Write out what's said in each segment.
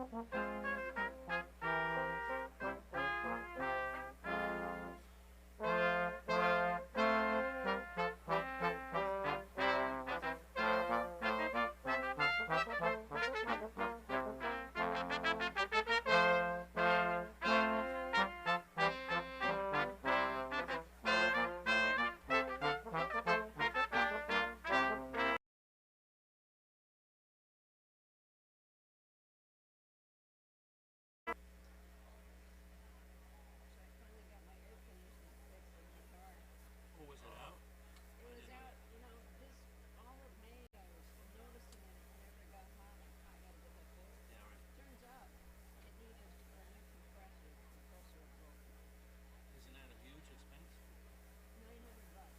Oh, was it out? It was out, all of May I was noticing it whenever it got hot, I gotta get that fixed. Yeah, right. Turns out it needed a new compressor. The compressor was broken. Isn't that a huge expense? $900.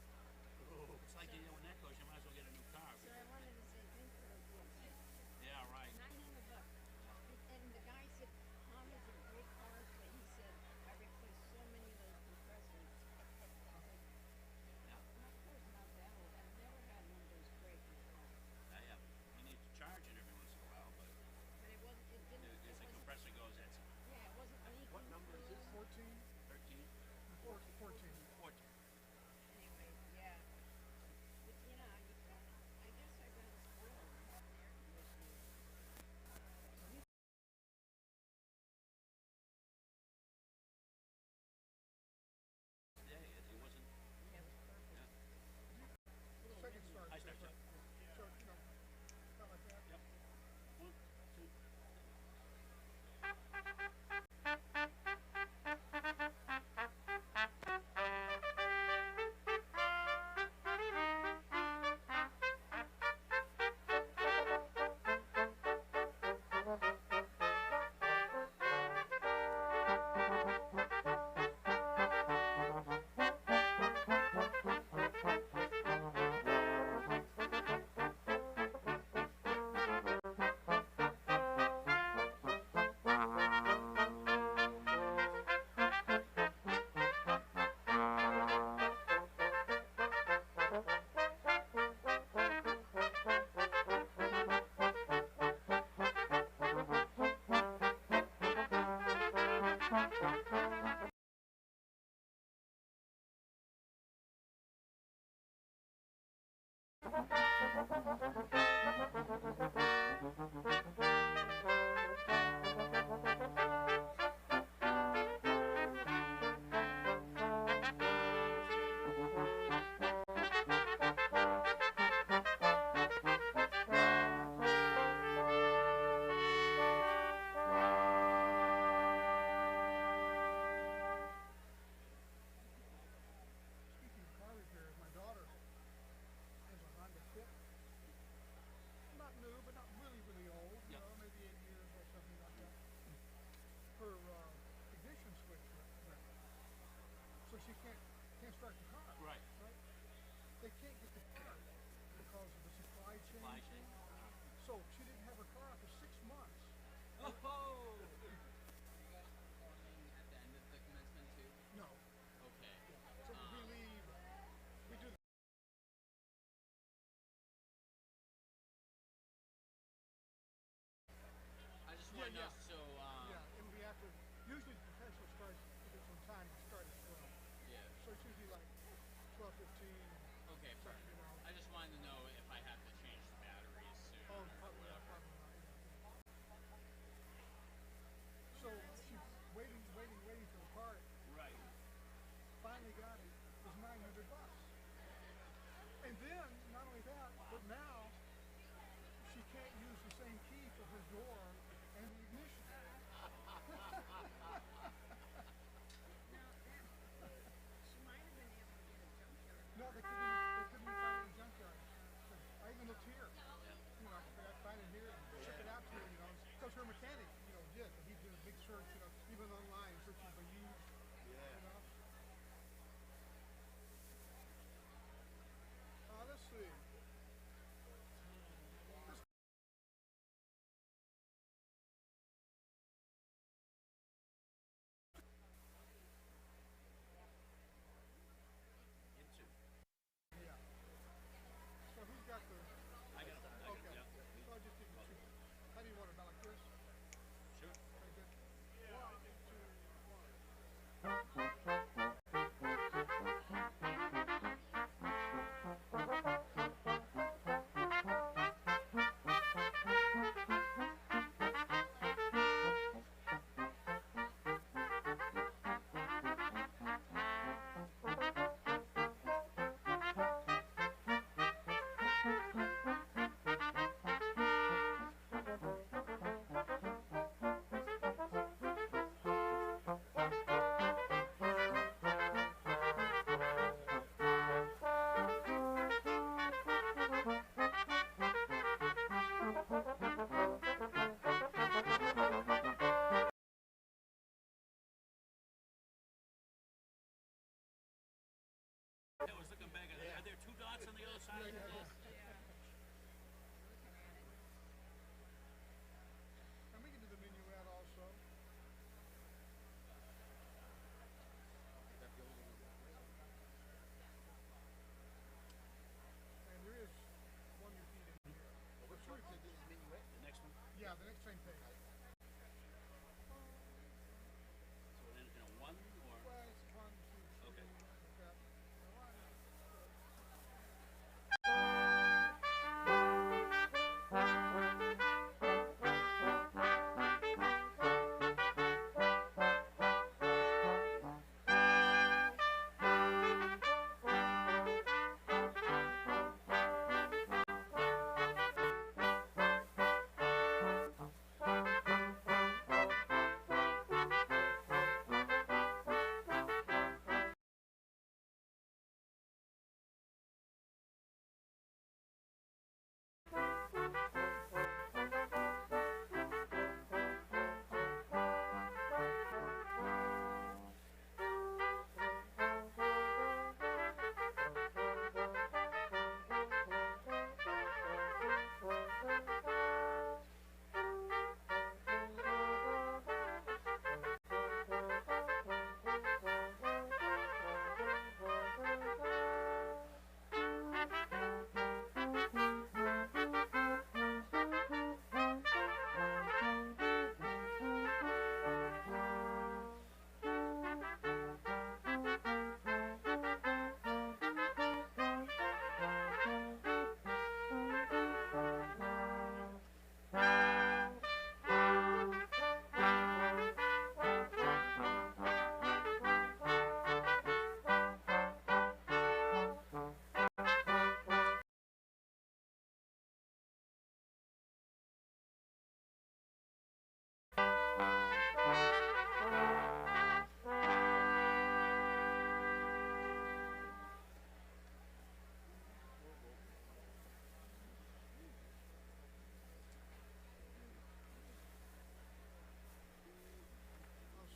Oh, it's like, when that goes, you might as well get a new car. So I wanted to say thanks for those little things. Yeah, right. $900. And the guy said Hondas are great cars, but he said I replaced so many of those compressors. I said, Yeah, my car's not that old. I've never had one of those break in a car. I have. You need to charge it every once in a while, but But it wasn't. It didn't. as It the wasn't. compressor goes, that's Yeah, it wasn't leaking. What number is this? 14? 13, 14. 14. Anyway, yeah. But I guess I got spoiled with the air conditioning. Yeah, it wasn't. Yeah, it was perfect. Yeah. Second start. I start, Jeff. So, not like that. Yep. 1, 2. Speaking of car repairs, my daughter has a Honda Fit. Not new, but not really, really old. Yep. Maybe 8 years or something like that. Her ignition switch went. So she can't start the car. Right. Right? They can't get the car because of the supply chain. Supply chain. So she didn't have her car for 6 months. Oh! You guys performing at the end of the commencement too? No. Okay. So we leave. We do. I just want to know, so Yeah, it'll be after. Usually the professional starts with some time to start at 12. yeah. So it's usually like 12:15. Okay, perfect. I just wanted to know if I have to change the batteries soon Oh, or probably not. whatever. Probably not. So she's waiting for the car. Right. Finally got it. It was $900. And then not only that, but now she can't use the same key for her door and the ignition. She might have been able to get a junkyard. No, they couldn't even find it in the junkyard. I even looked here. I could find it here and ship it out to her, because her mechanic, did. He did a big search, even online, searching for used, let's see. And we can do the minuet also. And there is one repeat in here. Well, which one? The next one? Yeah, the next same page. So in a one or? Well, it's 1, 2, 3, Okay. like that. One,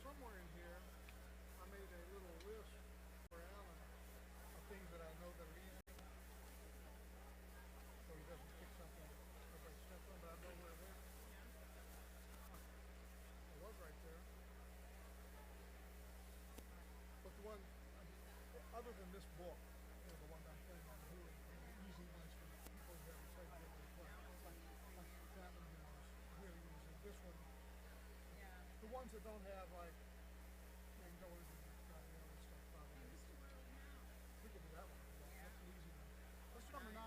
somewhere in here, I made a little list for Alan of things that I know that are easy. So he doesn't pick something up by step on, but I know where it is. It was right there. But the one, other than this book, the one I'm playing on, really easy ones for people who haven't played the game before. Like that one, is really easy. This one, the ones that don't have like, you know, and stuff probably. We can do that one. That's an easy one. What's number 9?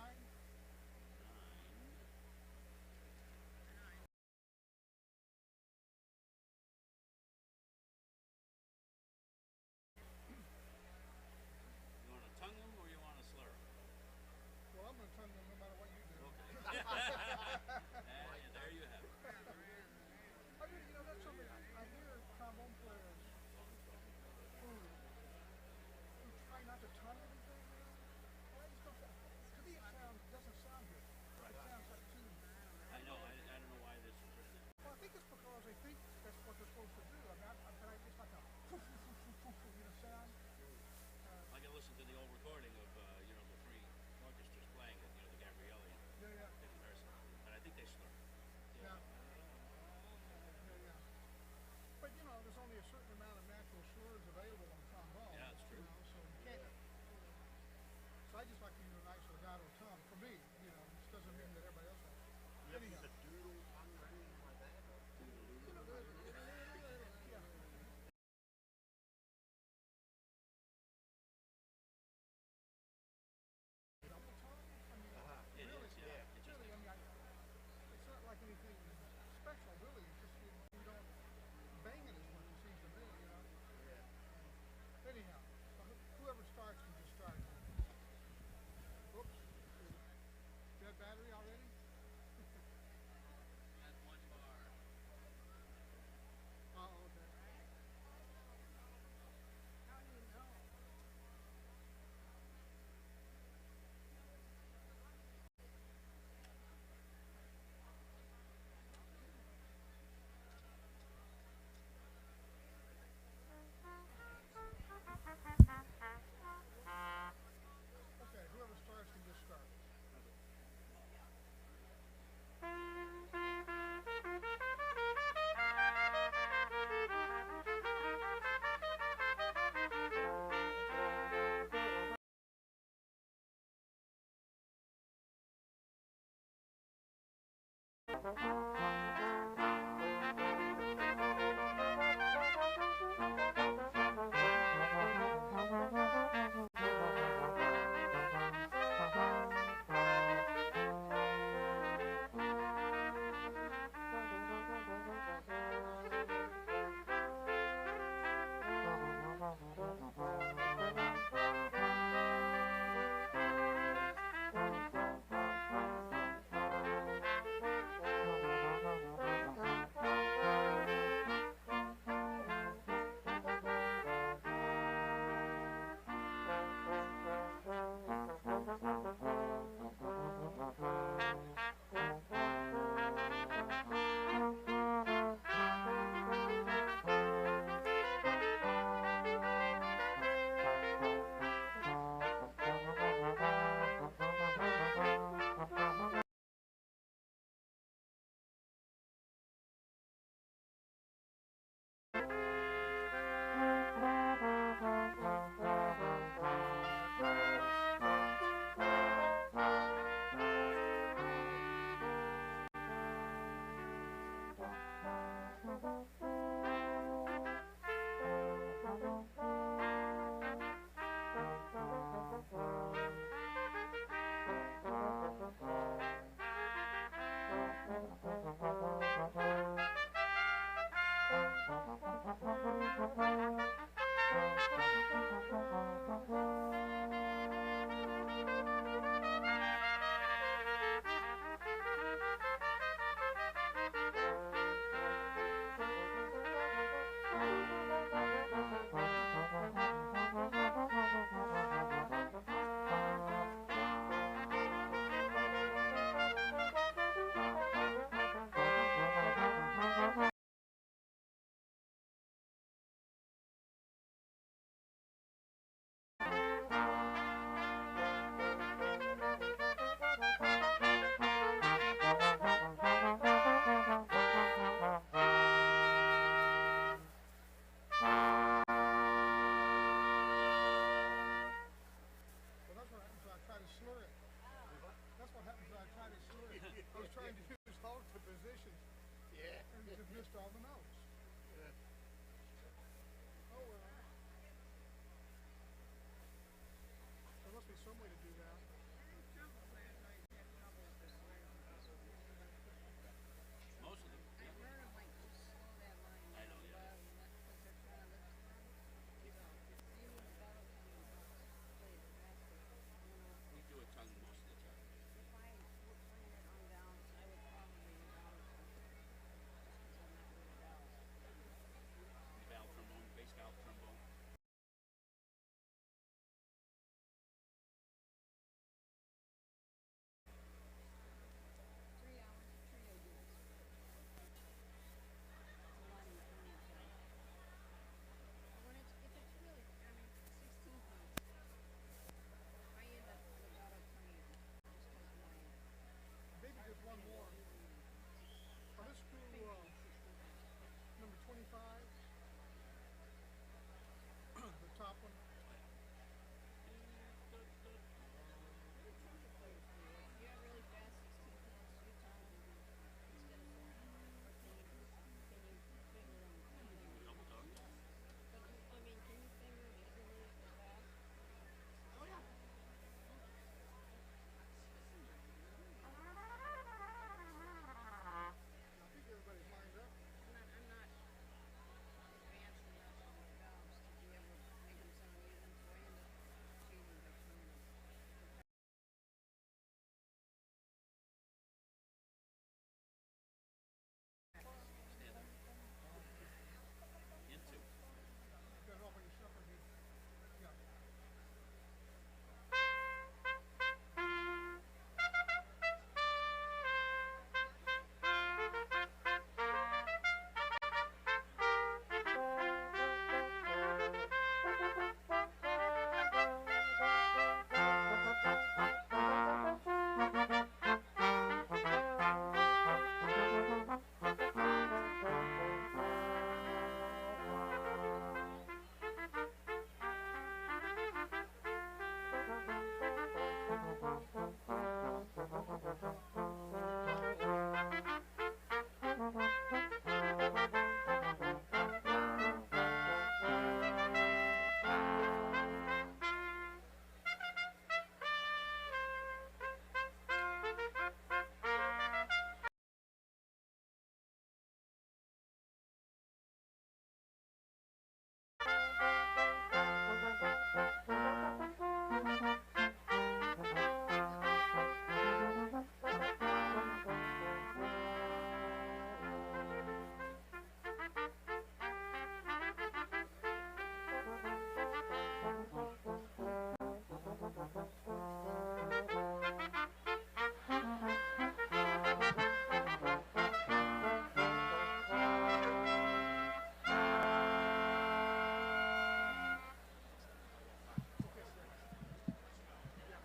You want to tongue them or you want to slur them? Well, I'm going to tongue them no matter what you do. Okay. There you have it. I mean, you know, that's something I hear trombone players who try not to tongue everything, you know. Well, I just don't, to me it doesn't sound good. It sounds like too. I know. I don't know why this was written there. Well, I think it's because they think that's what they're supposed to do. I mean, it's like a you know, sound. I can listen to the old recording of, you know, the 3 orchestras playing it, you know, the Gabrielli Yeah. and Harrison. And I think they slur. Yeah. But you know, there's only a certain amount of natural slurs available on trombone. Yeah, it's true. You know, so you can't. So I just like to use a nice legato tongue. For me, you know, this doesn't mean that everybody else has. Anyhow. Yeah. Double tongue? I mean, It really, is, yeah. It just really, I mean, it's not like anything special, really. It's just you don't bang it as much, it seems to me, you know. Anyhow, so whoever starts can just start. Oops. Dead battery already?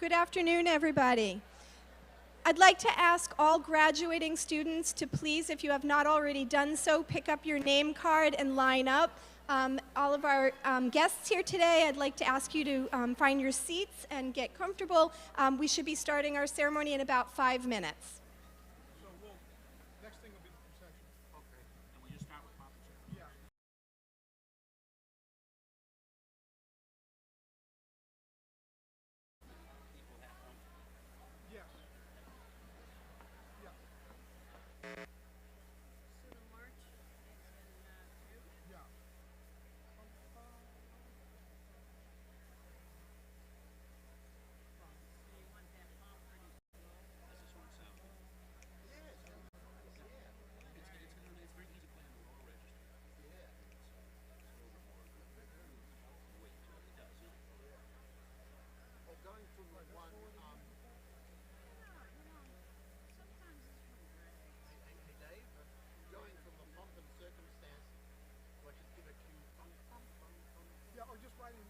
Good afternoon, everybody. I'd like to ask all graduating students to please, if you have not already done so, pick up your name card and line up. All of our guests here today, I'd like to ask you to find your seats and get comfortable. We should be starting our ceremony in about 5 minutes. So next thing will be the procession. Okay. And we just start with Papa Joe. Yeah. People have come. Yes. Yeah. So the march is in 2? Yeah. So you want that pump pretty slow? That's just one sound. It's very easy playing the lower register. Yeah. It's a little bit more weight to it. It does, yeah. Well, going from the one, Yeah, sometimes this one drags. hey Dave, going from the pomp and circumstance, do I just give a cue, thump, thump, thump, thump? Yeah, or just right in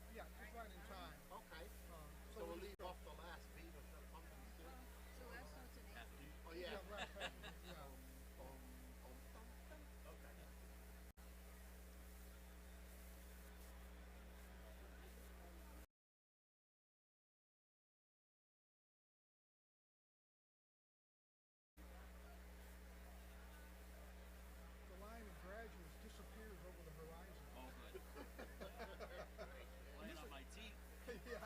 time. Okay, So so we'll we'll leave off the last beat of the pomp and circumstance. So last note's an Have A. to. Oh yeah. Right, yeah. Thump, thump, thump, thump. Okay. The line of graduates disappears over the horizon. Oh, good. Playing on my teeth. Yeah.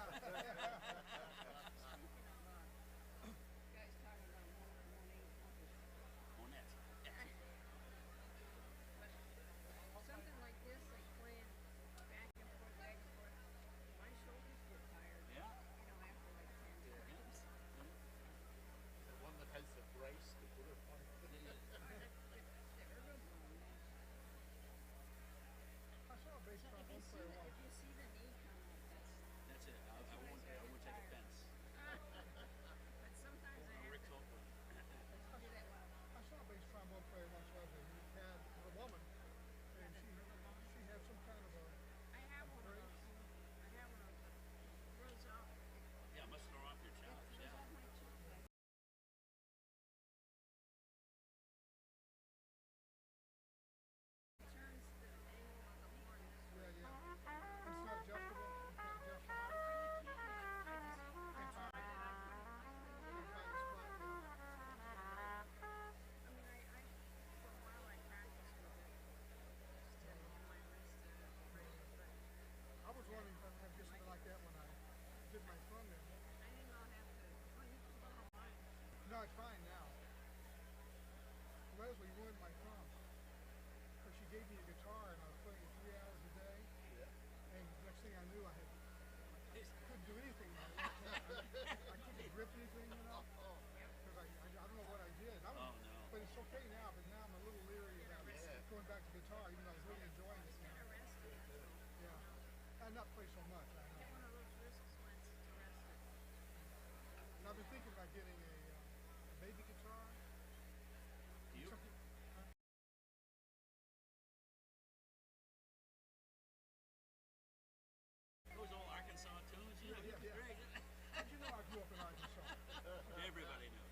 Guys talking about Monet compass. Monette. Something like this, like playing back and forth, my shoulders get tired. Yeah. After like 10 times. The one that has the brace to put it on. The ergonomics. I saw a bass If trombone player once. you see the knee come up, That's it. I won't take offense. but sometimes I have Rick to Oakland. do that while I saw a bass trombone player once, Leslie, who had a woman, and she had some kind of a I have one of brace. those. I have one of those. It throws off. Yeah, it must throw off your It chops. throws Yeah. off my cheek. Turns the angle of the horn this way. Yeah, yeah. It's not adjustable. You can't adjust the height. Can't find it. Can't find the spot. For a while I practiced with it. Just had it on my wrist to raise, but I was wondering if I'd have just something like that when I did my thumb in. I didn't know how to. Oh, you can put on mine. No, it's fine now. Leslie ruined my thumb. Because she gave me a guitar and I was playing it 3 hours a day. And next thing I knew, I couldn't do anything. I couldn't grip anything, Because I don't know what I did. Oh, no. But it's okay now, but now I'm a little leery about going back to guitar, even though I was really enjoying it now. Arrested. Yeah. And not play so much, I know. One of those wrist splints to rest it. And I've been thinking about getting a baby guitar. Do you? Something, Those old Arkansas tunes, yeah. great. How'd you know I grew up in Arkansas? Everybody knew.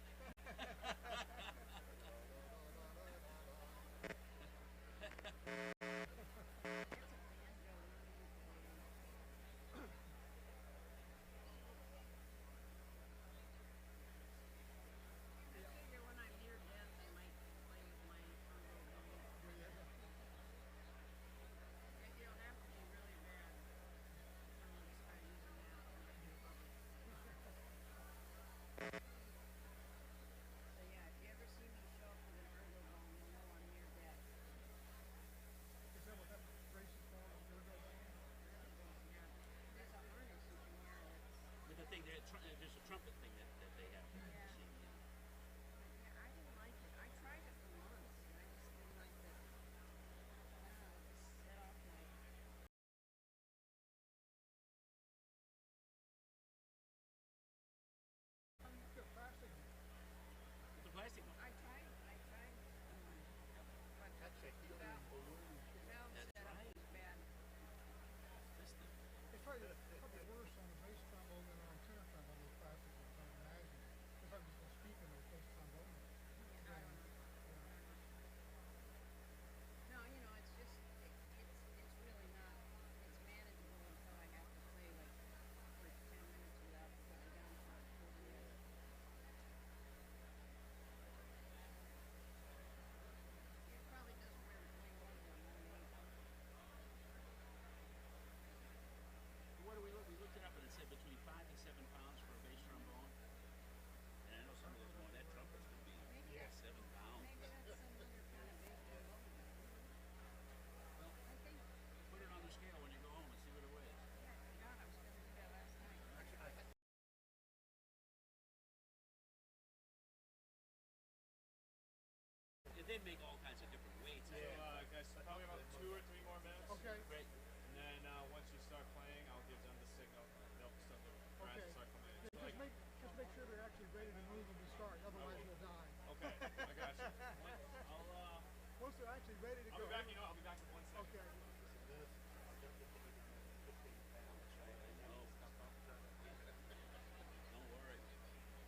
they make all kinds of different weights. So, guys, probably about 2 or 3 more minutes. Okay. Great. And then once you start playing, I'll give them the signal. They'll start the grads Okay. will start coming in. Yeah, So, like, just make sure they're actually ready to move when we start. Otherwise, we'll die. okay, I got you. Once they're actually ready to I'll go. be back. I'll be back in 1 second. Okay. Don't worry.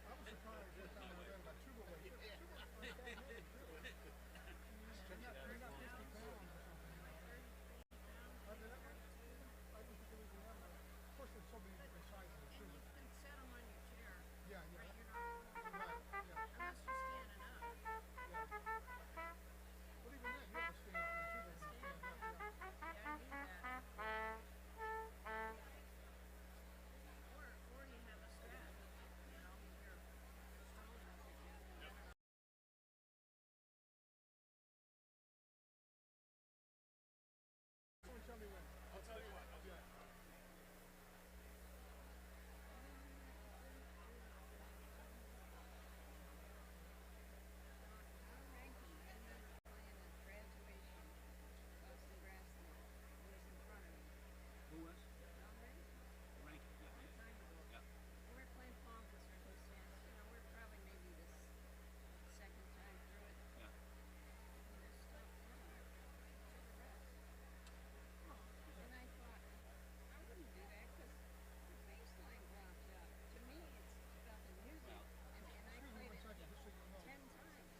I was surprised every time I read about tuba weight. Tuba weight aren't that heavy, really. You're not 50 pounds or something. I mean, I used to believe in that. Of course, there's so many different sizes of And tuba. you can set them on your chair. Yeah, yeah. Right, you're not Right, yeah. unless you're standing up. Well, even then, you have to stand for the tuba when you stand up. Yeah. Yeah, I do that. Or you have a strap, you know, your shoulders together. Someone tell me when. I'll tell you what. Yeah. Who was? Rankin. Yeah. Yeah. We're playing Pompous Circumstance. You know, we're probably maybe the second time through it. Yeah. And they're still fun. To the rest. And I thought, I wouldn't do that because the bass line drops out. To me, it's about the music. And I Excuse me played one it second, just so you know. 10 times.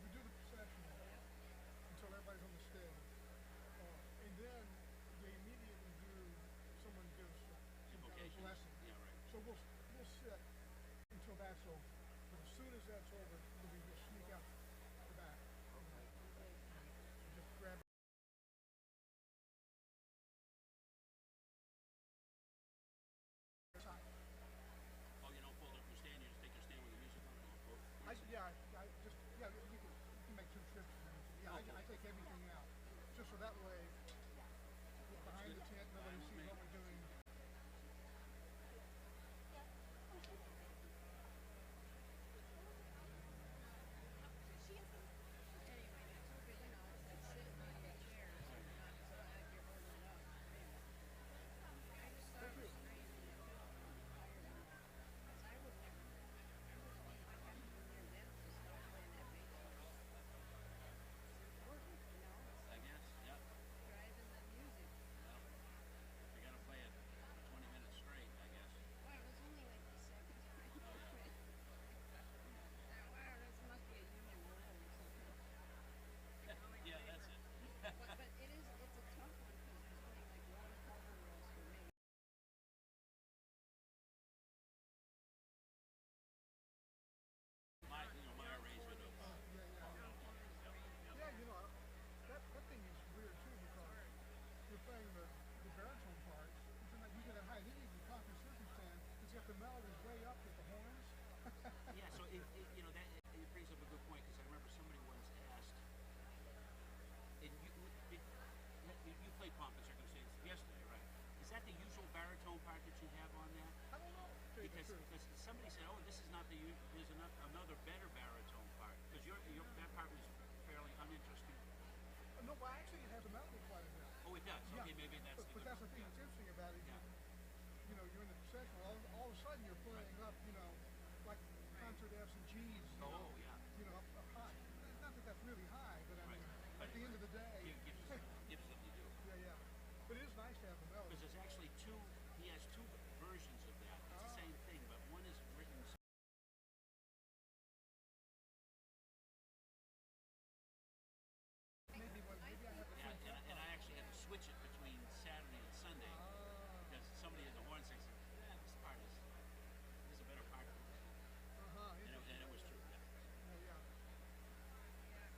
We do the procession until everybody's on the stage. And then they immediately do, someone gives some kind of Invocation. blessing. Yeah, right. So we'll sit until that's over. But as soon as that's over, then we just sneak out the back. Okay. Just grab side. Oh, you don't fold up your stand. You just take your stand with the music on it. You can make 2 trips. Yeah, I take everything out. Just so that way, behind the tent, nobody sees what we're doing. Anyway, it's okay, you know, it's like sitting on your chair. So you're not like you're holding it up. I just thought it was strange when they put tired on it. Because I would never, I haven't been near them to start playing that bass line. It's important, you know, it's I guess. Yeah. driving the music. Well, if you got to play it 20 minutes straight, I guess. Well, it was only like the second time. Wow, this must be a union rule or something. Yeah, that's it. But it's a tough one because there's only like one cover rules for me. My arrangement of Yeah, you know, that thing is weird too because you're playing the baritone parts. It's not usually that high. Then you can conquer circumstance because you have the melodies way up with the horns. Yeah, so you know that it brings up a good point because I remember somebody once asked, and you played Pomp and Circumstance yesterday, right? Is that the usual baritone part that you have on that? I don't know. To tell you the Because truth. somebody said, oh, this is not there's another better baritone part because that part was fairly uninteresting. No, well, actually, it has a melody quite a bit. Oh, it does. Yeah. Okay, maybe that's But that's the thing that's interesting about it. Yeah. You know, you're in the procession. All of a sudden, you're playing up. You know, like concert F's and G's. You know, Oh, yeah. You know, up high. Not that that's really high, but I mean, at the end of the day. Gives them to do. Yeah, yeah. But it is nice to have the melody. Because there's actually he has 2 versions of that. It's the same thing, but one is written Maybe I have a friend. and I actually had to switch it between Saturday and Sunday because somebody in the horn section said, this part is a better part. And it was true. Yeah. Yeah, yeah.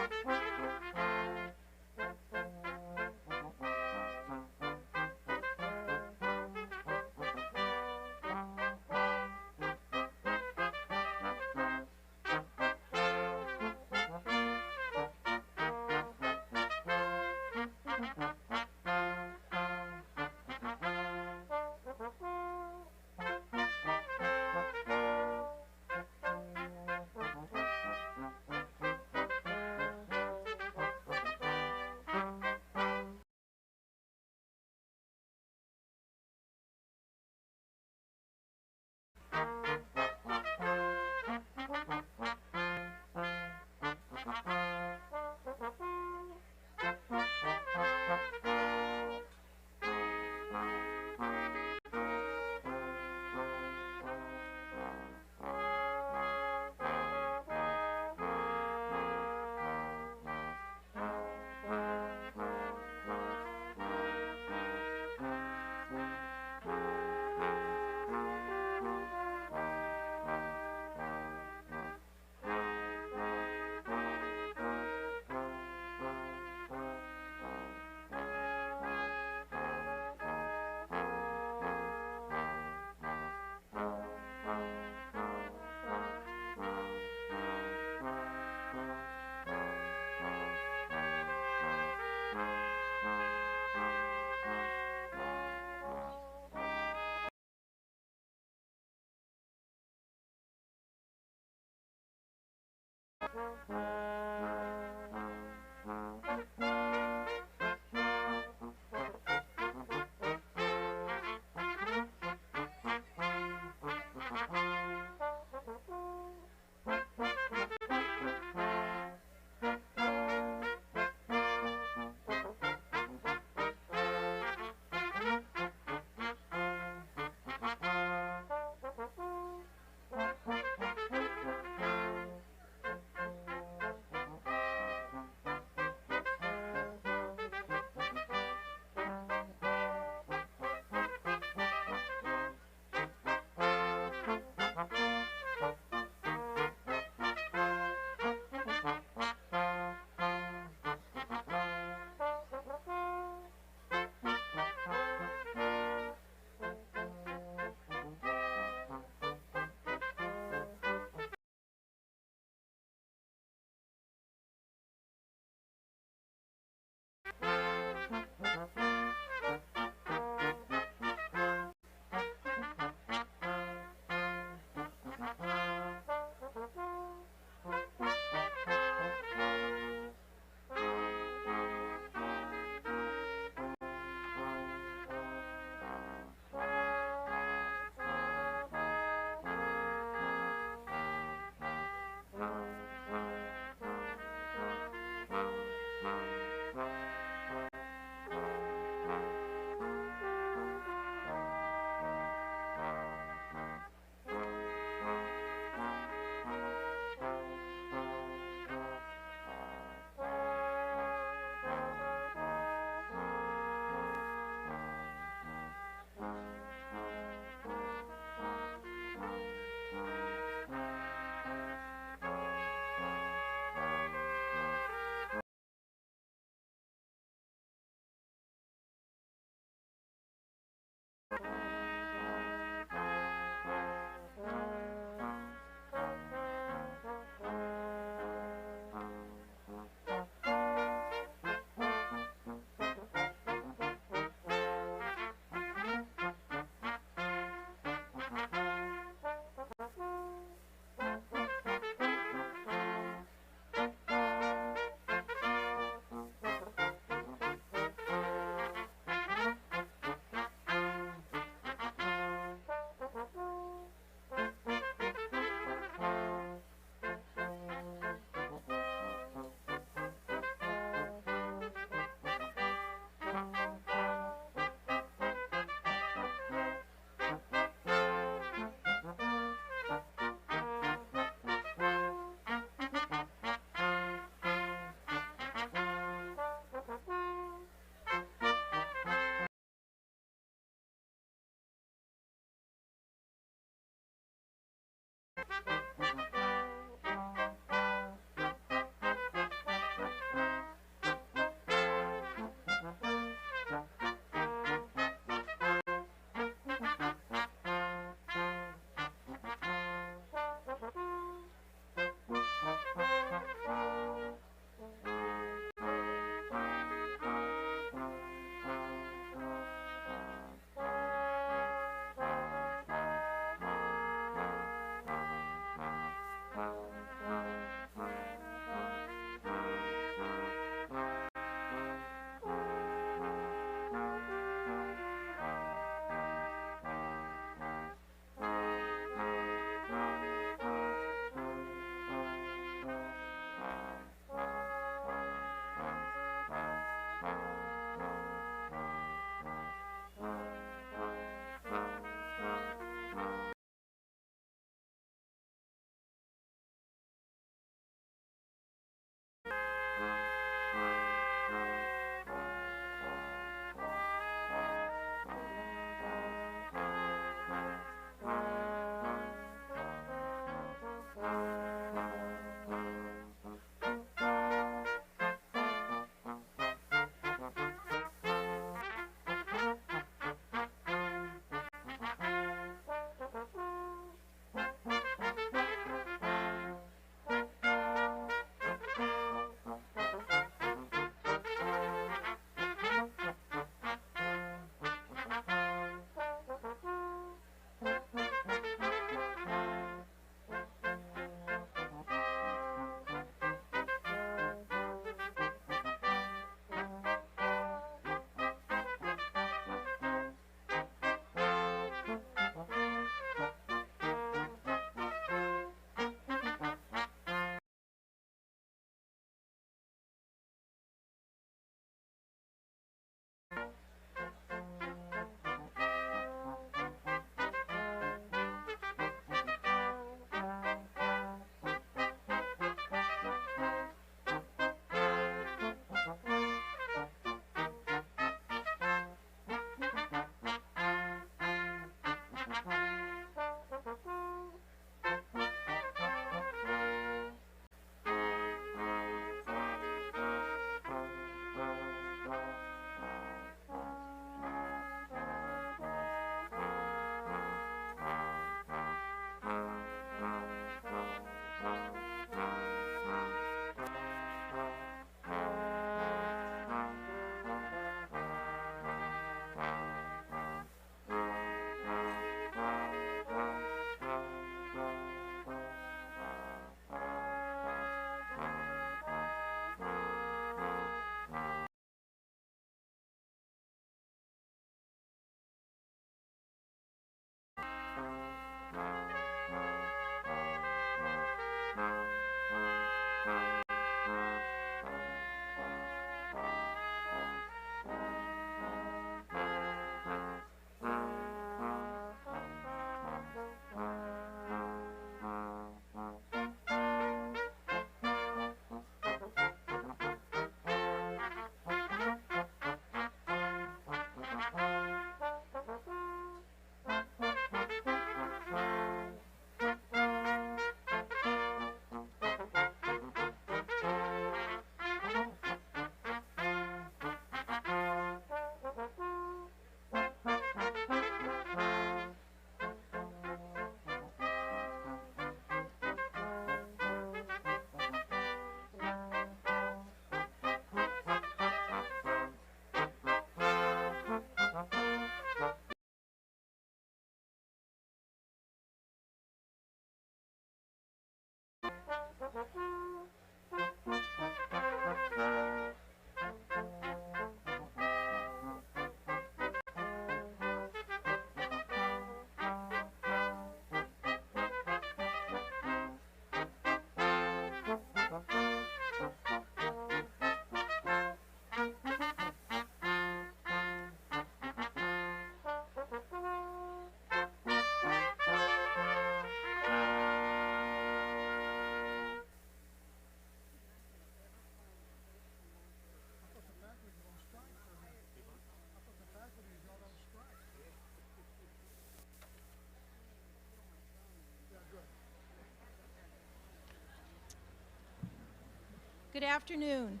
Good afternoon.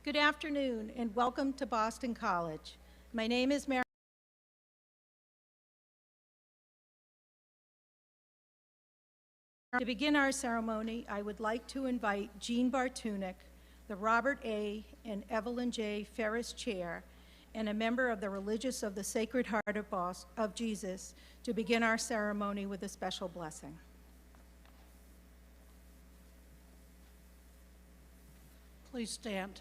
Good afternoon, and welcome to Boston College. My name is Mary. To begin our ceremony, I would like to invite Jean Bartunek, the Robert A. and Evelyn J. Ferris Chair, and a member of the Religious of the Sacred Heart of Jesus, to begin our ceremony with a special blessing. Please stand.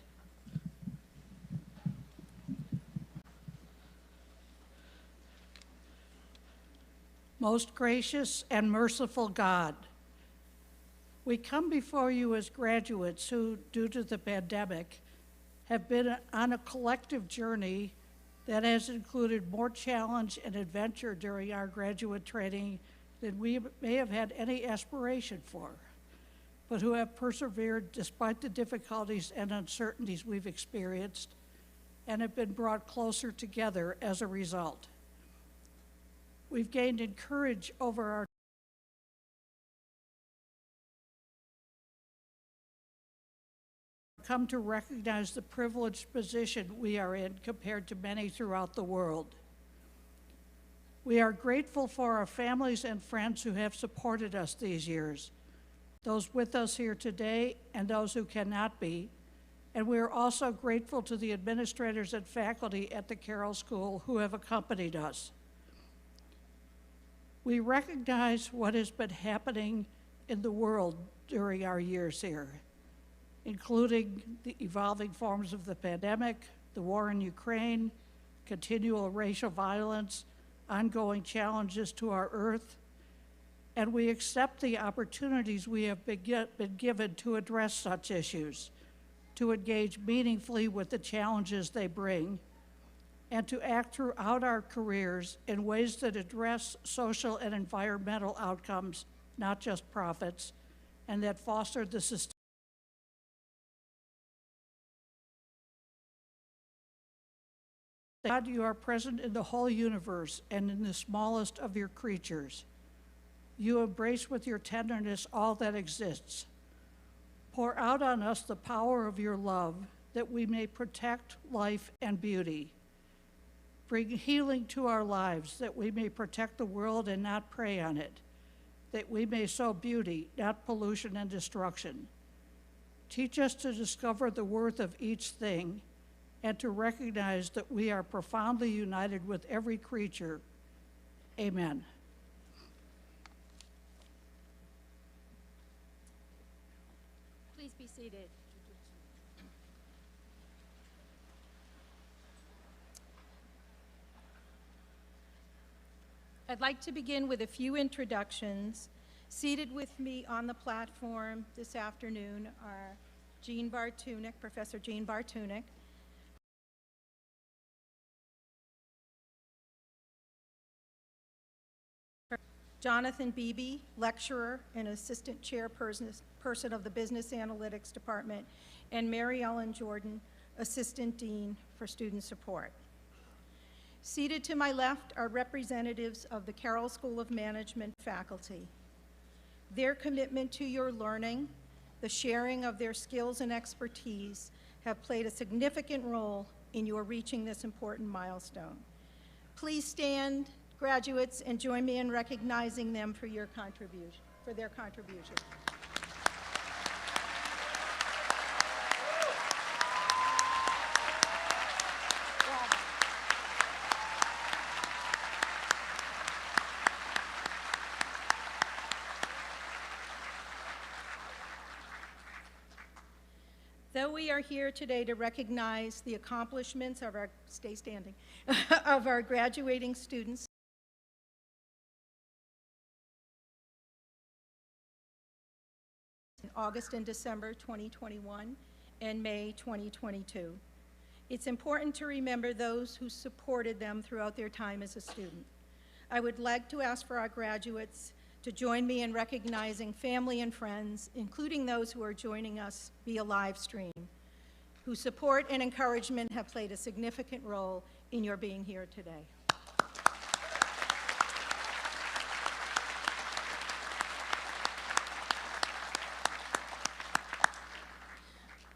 Most gracious and merciful God, we come before you as graduates who, due to the pandemic, have been on a collective journey that has included more challenge and adventure during our graduate training than we may have had any aspiration for, but who have persevered despite the difficulties and uncertainties we've experienced and have been brought closer together as a result. We've gained courage over our come to recognize the privileged position we are in compared to many throughout the world. We are grateful for our families and friends who have supported us these years, those with us here today and those who cannot be, and we are also grateful to the administrators and faculty at the Carroll School who have accompanied us. We recognize what has been happening in the world during our years here, including the evolving forms of the pandemic, the war in Ukraine, continual racial violence, ongoing challenges to our earth, and we accept the opportunities we have been given to address such issues, to engage meaningfully with the challenges they bring, and to act throughout our careers in ways that address social and environmental outcomes, not just profits, and that foster the sustainability. God, you are present in the whole universe and in the smallest of your creatures. You embrace with your tenderness all that exists. Pour out on us the power of your love that we may protect life and beauty. Bring healing to our lives that we may protect the world and not prey on it, that we may sow beauty, not pollution and destruction. Teach us to discover the worth of each thing and to recognize that we are profoundly united with every creature. Amen. Please be seated. I'd like to begin with a few introductions. Seated with me on the platform this afternoon are Jean Bartunek, Professor Jean Bartunek, Jonathan Beebe, lecturer and assistant chairperson of the Business Analytics Department, and Mary Ellen Jordan, assistant dean for student support. Seated to my left are representatives of the Carroll School of Management faculty. Their commitment to your learning, the sharing of their skills and expertise have played a significant role in your reaching this important milestone. Please stand, graduates, and join me in recognizing them for their contribution. Though we are here today to recognize the accomplishments of our, stay standing, of our graduating students, in August and December 2021 and May 2022. It's important to remember those who supported them throughout their time as a student. I would like to ask for our graduates to join me in recognizing family and friends, including those who are joining us via live stream, whose support and encouragement have played a significant role in your being here today.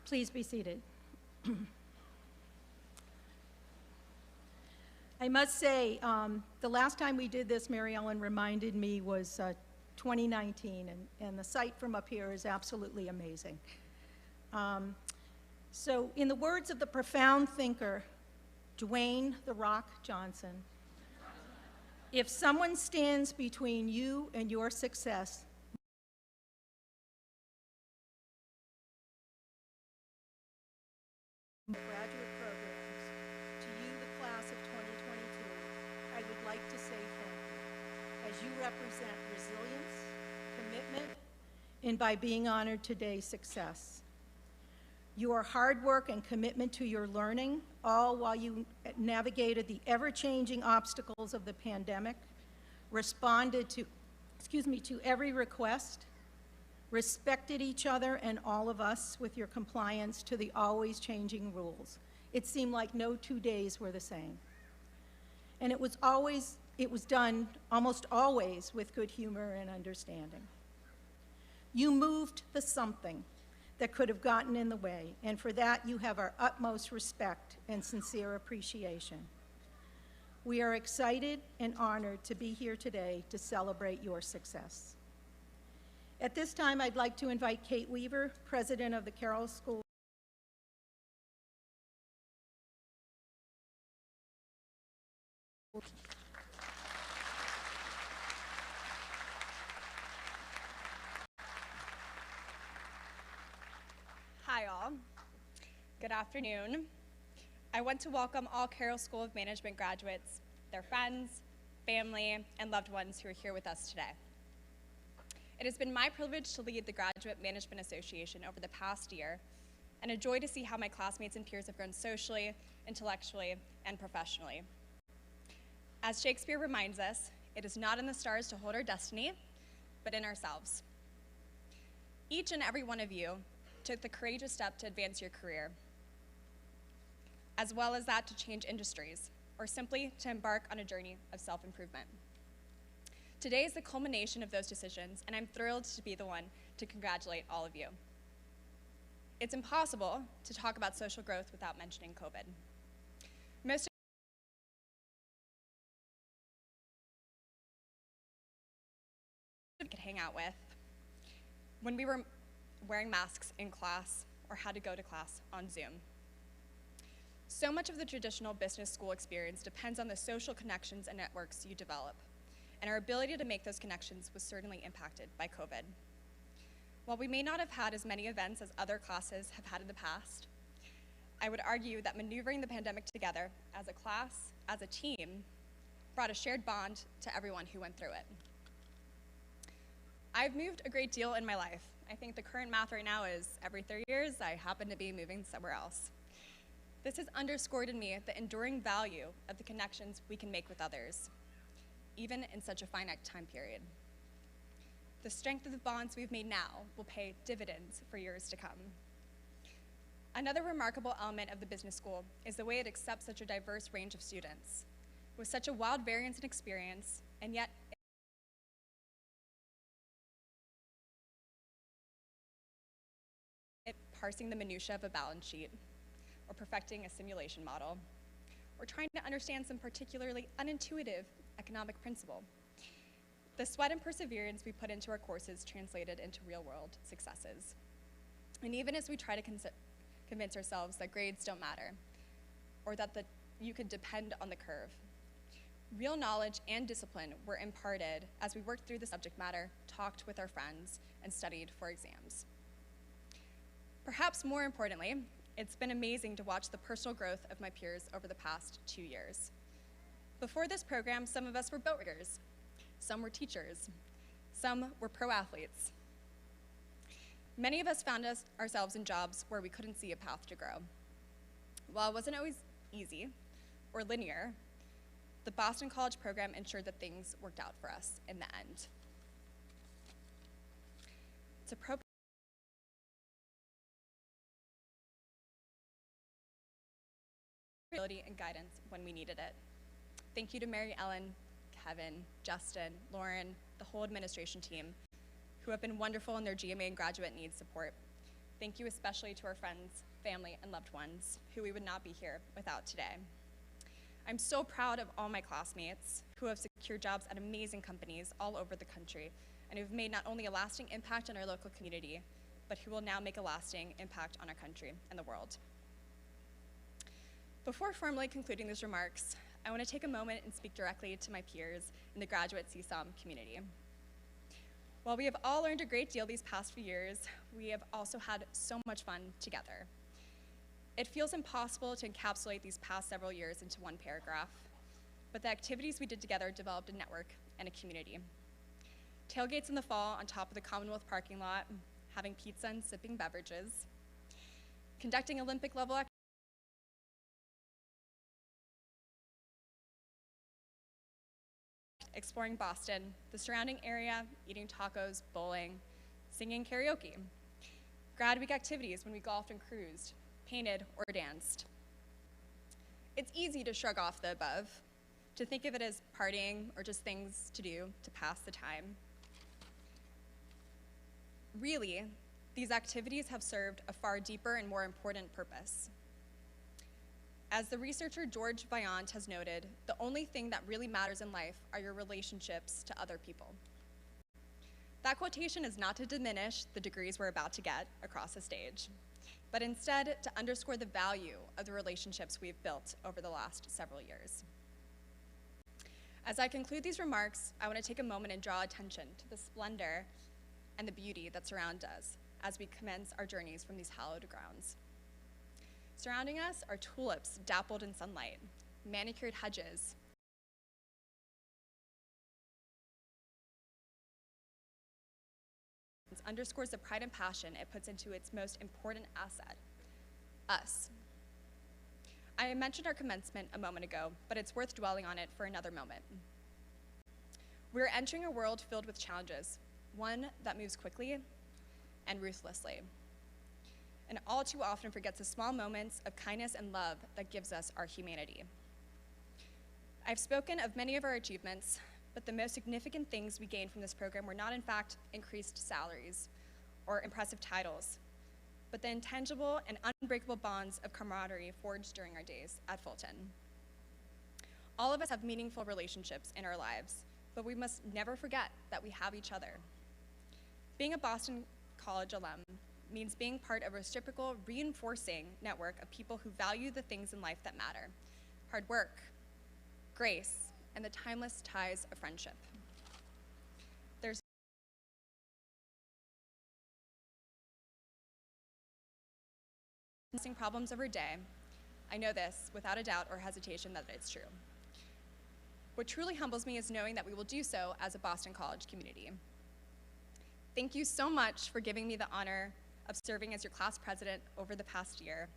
Please be seated. I must say, the last time we did this, Mary Ellen reminded me, was 2019, and the sight from up here is absolutely amazing. So in the words of the profound thinker, Dwayne "The Rock" Johnson, if someone stands between you and your success, graduate programs, to you, the class of 2022, I would like to say thank you, as you represent resilience, commitment, and by being honored today's success. Your hard work and commitment to your learning, all while you navigated the ever-changing obstacles of the pandemic, responded to, to every request, respected each other and all of us with your compliance to the always changing rules. It seemed like no 2 days were the same. And it was done almost always with good humor and understanding. You moved the something that could have gotten in the way, and for that you have our utmost respect and sincere appreciation. We are excited and honored to be here today to celebrate your success. At this time, I'd like to invite Kate Weaver, President of the Carroll School. Hi all. Good afternoon. I want to welcome all Carroll School of Management graduates, their friends, family, and loved ones who are here with us today. It has been my privilege to lead the Graduate Management Association over the past year, and a joy to see how my classmates and peers have grown socially, intellectually, and professionally. As Shakespeare reminds us, it is not in the stars to hold our destiny, but in ourselves. Each and every one of you took the courageous step to advance your career, as well as that to change industries, or simply to embark on a journey of self-improvement. Today is the culmination of those decisions, and I'm thrilled to be the one to congratulate all of you. It's impossible to talk about social growth without mentioning COVID. Most of could hang out with when we were wearing masks in class or had to go to class on Zoom. So much of the traditional business school experience depends on the social connections and networks you develop, and our ability to make those connections was certainly impacted by COVID. While we may not have had as many events as other classes have had in the past, I would argue that maneuvering the pandemic together as a class, as a team, brought a shared bond to everyone who went through it. I've moved a great deal in my life. I think the current math right now is every 3 years, I happen to be moving somewhere else. This has underscored in me the enduring value of the connections we can make with others, even in such a finite time period. The strength of the bonds we've made now will pay dividends for years to come. Another remarkable element of the business school is the way it accepts such a diverse range of students, with such a wide variance in experience, and yet parsing the minutia of a balance sheet, or perfecting a simulation model, or trying to understand some particularly unintuitive economic principle. The sweat and perseverance we put into our courses translated into real-world successes. And even as we try to convince ourselves that grades don't matter, or that you could depend on the curve, real knowledge and discipline were imparted as we worked through the subject matter, talked with our friends, and studied for exams. Perhaps more importantly, it's been amazing to watch the personal growth of my peers over the past 2 years. Before this program, some of us were boat riggers, some were teachers, some were pro athletes. Many of us found ourselves in jobs where we couldn't see a path to grow. While it wasn't always easy or linear, the Boston College program ensured that things worked out for us in the end. It's appropriate and guidance when we needed it. Thank you to Mary Ellen, Kevin, Justin, Lauren, the whole administration team, who have been wonderful in their GMA and graduate needs support, Thank you especially to our friends, family, and loved ones who we would not be here without today. I'm so proud of all my classmates who have secured jobs at amazing companies all over the country and who've made not only a lasting impact on our local community, but who will now make a lasting impact on our country and the world. Before formally concluding these remarks, I want to take a moment and speak directly to my peers in the graduate CSOM community. While we have all learned a great deal these past few years, we have also had so much fun together. It feels impossible to encapsulate these past several years into one paragraph, but the activities we did together developed a network and a community. Tailgates in the fall on top of the Commonwealth parking lot, having pizza and sipping beverages, conducting Olympic-level activities, exploring Boston, the surrounding area, eating tacos, bowling, singing karaoke, grad week activities when we golfed and cruised, painted or danced. It's easy to shrug off the above, to think of it as partying or just things to do to pass the time. Really, these activities have served a far deeper and more important purpose. As the researcher George Vaillant has noted, the only thing that really matters in life are your relationships to other people. That quotation is not to diminish the degrees we're about to get across the stage, but instead to underscore the value of the relationships we've built over the last several years. As I conclude these remarks, I want to take a moment and draw attention to the splendor and the beauty that surround us as we commence our journeys from these hallowed grounds. Surrounding us are tulips dappled in sunlight, manicured hedges, underscores the pride and passion it puts into its most important asset, us. I mentioned our commencement a moment ago, but it's worth dwelling on it for another moment. We're entering a world filled with challenges, one that moves quickly and ruthlessly, and all too often forgets the small moments of kindness and love that gives us our humanity. I've spoken of many of our achievements, but the most significant things we gained from this program were not in fact increased salaries or impressive titles, but the intangible and unbreakable bonds of camaraderie forged during our days at Fulton. All of us have meaningful relationships in our lives, but we must never forget that we have each other. Being a Boston College alum means being part of a reciprocal, reinforcing network of people who value the things in life that matter: hard work, grace, and the timeless ties of friendship. There's problems every day. I know this without a doubt or hesitation that it's true. What truly humbles me is knowing that we will do so as a Boston College community. Thank you so much for giving me the honor of serving as your class president over the past year.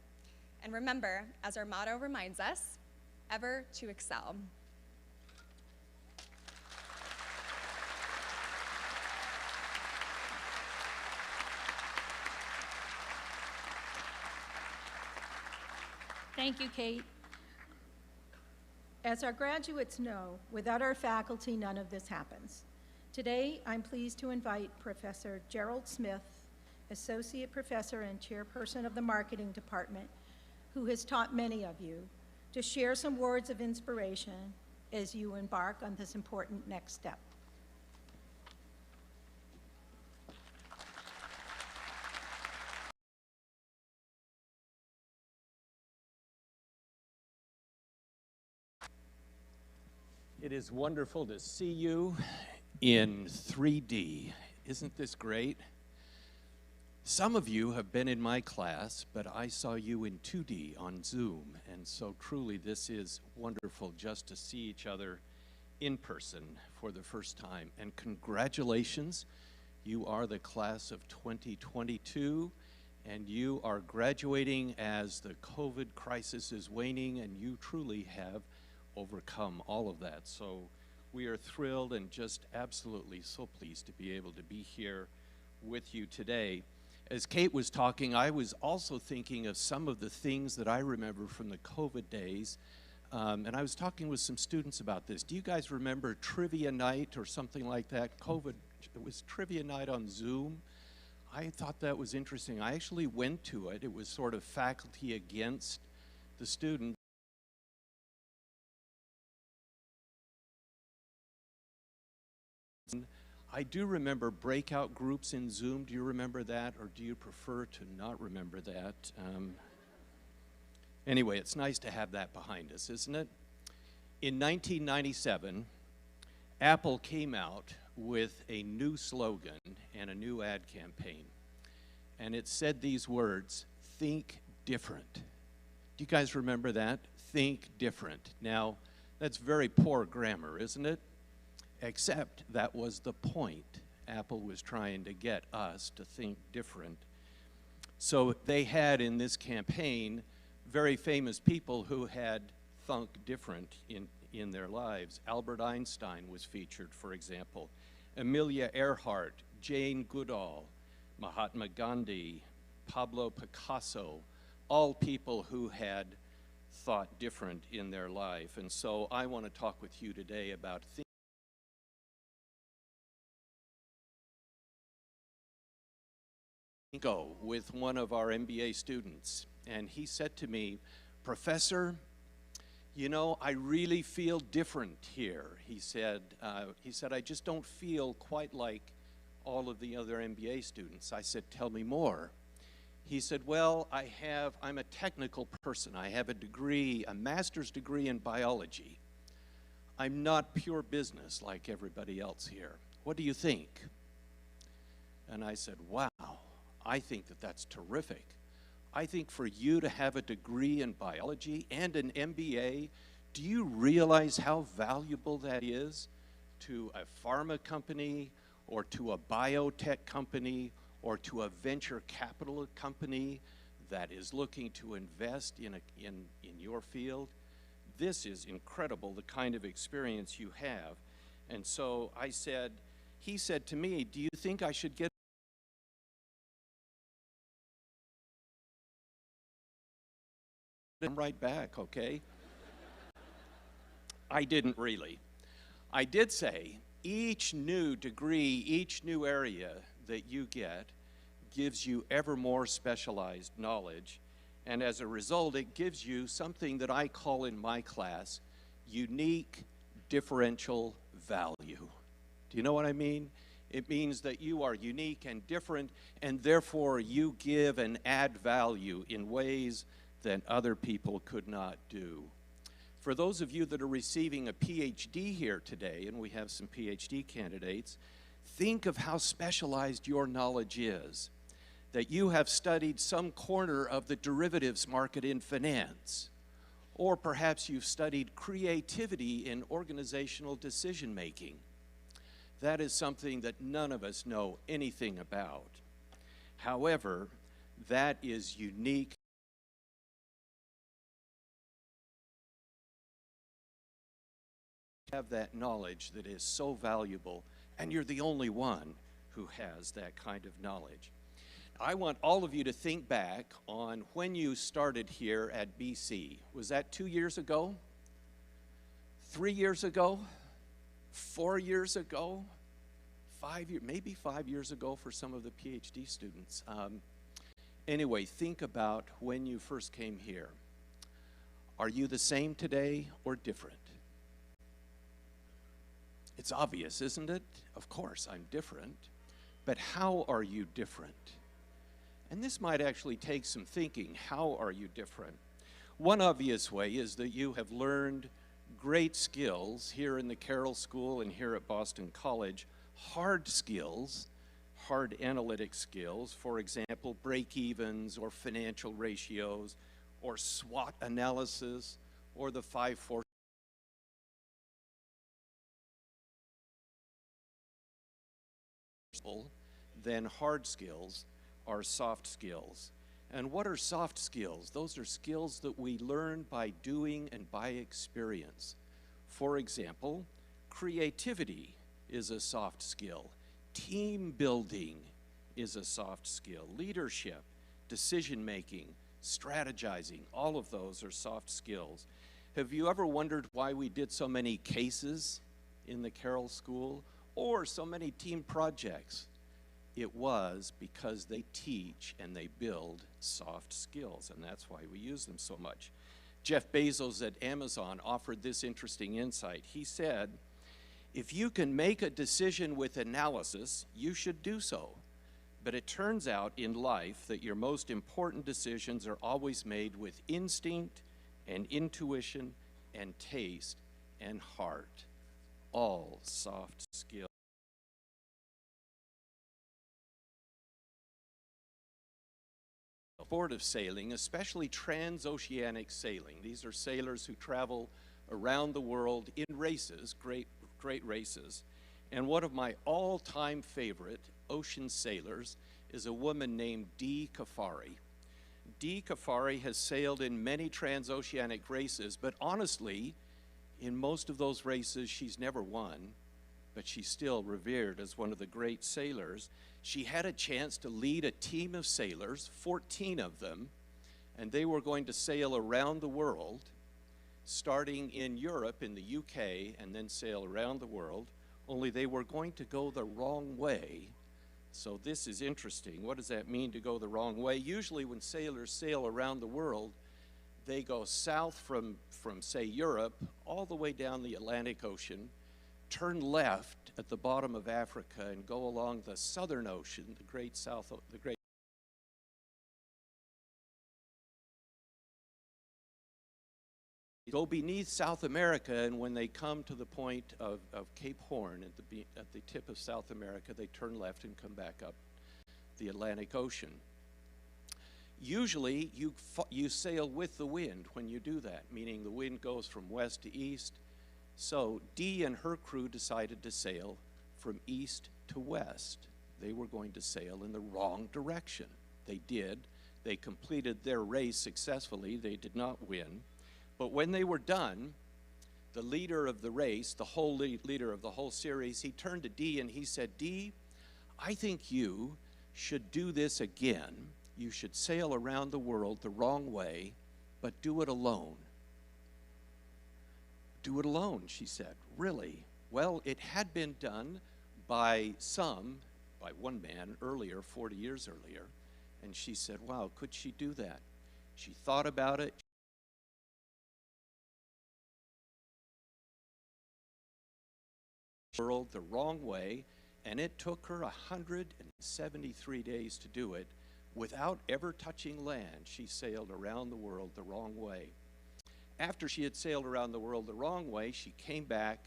And remember, as our motto reminds us, ever to excel. Thank you, Kate. As our graduates know, without our faculty, none of this happens. Today, I'm pleased to invite Professor Gerald Smith, Associate Professor and Chairperson of the Marketing Department, who has taught many of you, to share some words of inspiration as you embark on this important next step. It is wonderful to see you in 3D. Isn't this great? Some of you have been in my class, but I saw you in 2D on Zoom, and so truly this is wonderful just to see each other in person for the first time. And congratulations, you are the class of 2022, and you are graduating as the COVID crisis is waning, and you truly have overcome all of that. So we are thrilled and just absolutely so pleased to be able to be here with you today. As Kate was talking, I was also thinking of some of the things that I remember from the COVID days, and I was talking with some students about this. Do you guys remember trivia night or something like that? COVID, it was trivia night on Zoom. I thought that was interesting. I actually went to it. It was sort of faculty against the students. I do remember breakout groups in Zoom. Do you remember that, or do you prefer to not remember that? Anyway, it's nice to have that behind us, isn't it? In 1997, Apple came out with a new slogan and a new ad campaign. And it said these words, "Think different." Do you guys remember that? Think different. Now, that's very poor grammar, isn't it? Except that was the point. Apple was trying to get us to think different. So they had in this campaign very famous people who had thunk different in their lives. Albert Einstein was featured, for example. Amelia Earhart, Jane Goodall, Mahatma Gandhi, Pablo Picasso, all people who had thought different in their life. And so I want to talk with you today about go with one of our MBA students, and he said to me, "Professor, you know, I really feel different here." He said, "I just don't feel quite like all of the other MBA students." I said, "Tell me more." He said, "Well, I'm a technical person. I have a degree, a master's degree in biology. I'm not pure business like everybody else here. What do you think?" And I said, "Wow, I think that that's terrific. I think for you to have a degree in biology and an MBA, do you realize how valuable that is to a pharma company or to a biotech company or to a venture capital company that is looking to invest in your field? This is incredible, the kind of experience you have." And so he said to me, "Do you think I should get him right back, okay?" I didn't really. I did say, each new degree, each new area that you get gives you ever more specialized knowledge, and as a result, it gives you something that I call in my class unique differential value. Do you know what I mean? It means that you are unique and different, and therefore you give and add value in ways that other people could not do. For those of you that are receiving a PhD here today, and we have some PhD candidates, think of how specialized your knowledge is. That you have studied some corner of the derivatives market in finance, or perhaps you've studied creativity in organizational decision making. That is something that none of us know anything about. However, that is unique. Have that knowledge that is so valuable, and you're the only one who has that kind of knowledge. I want all of you to think back on when you started here at BC. Was that 2 years ago? 3 years ago? 4 years ago? 5 years, maybe 5 years ago for some of the PhD students. Anyway, think about when you first came here. Are you the same today or different? It's obvious, isn't it? Of course, I'm different. But how are you different? And this might actually take some thinking. How are you different? One obvious way is that you have learned great skills here in the Carroll School and here at Boston College, hard skills, hard analytic skills, for example, break-evens or financial ratios or SWOT analysis or the 5 forces. Then hard skills are soft skills. And what are soft skills? Those are skills that we learn by doing and by experience. For example, creativity is a soft skill. Team building is a soft skill. Leadership, decision making, strategizing, all of those are soft skills. Have you ever wondered why we did so many cases in the Carroll School or so many team projects? It was because they teach and they build soft skills, and that's why we use them so much. Jeff Bezos at Amazon offered this interesting insight. He said, if you can make a decision with analysis, you should do so. But it turns out in life that your most important decisions are always made with instinct and intuition and taste and heart, all soft skills. Sport of sailing, especially transoceanic sailing. These are sailors who travel around the world in races, great races. And one of my all-time favorite ocean sailors is a woman named Dee Kafari. Dee Kafari has sailed in many transoceanic races, but honestly, in most of those races, she's never won, but she's still revered as one of the great sailors. She had a chance to lead a team of sailors, 14 of them, and they were going to sail around the world, starting in Europe, in the UK, and then sail around the world, only they were going to go the wrong way. So this is interesting. What does that mean, to go the wrong way? Usually when sailors sail around the world, they go south from say, Europe, all the way down the Atlantic Ocean, turn left at the bottom of Africa, and go along the Southern Ocean, the great go beneath South America, and when they come to the point of Cape Horn at the tip of South America, they turn left and come back up the Atlantic Ocean. Usually you sail with the wind when you do that, meaning the wind goes from west to east. So Dee and her crew decided to sail from east to west. They were going to sail in the wrong direction. They did. They completed their race successfully. They did not win. But when they were done, the leader of the race, the whole leader of the whole series, he turned to Dee and he said, Dee, I think you should do this again. You should sail around the world the wrong way, but do it alone. Do it alone, she said. Really? Well, it had been done by one man earlier, 40 years earlier, and she said, wow, could she do that? She thought about it. World the wrong way, and it took her 173 days to do it without ever touching land. She sailed around the world the wrong way. After she had sailed around the world the wrong way, she came back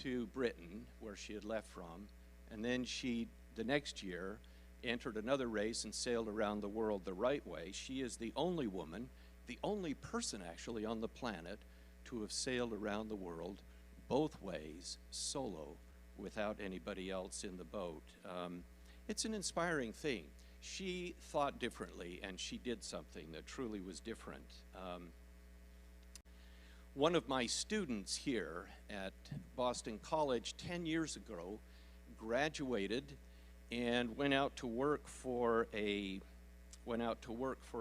to Britain, where she had left from, and then she, the next year, entered another race and sailed around the world the right way. She is the only woman, the only person actually on the planet to have sailed around the world both ways, solo, without anybody else in the boat. It's an inspiring thing. She thought differently, and she did something that truly was different. One of my students here at Boston College 10 years ago graduated and went out to work for a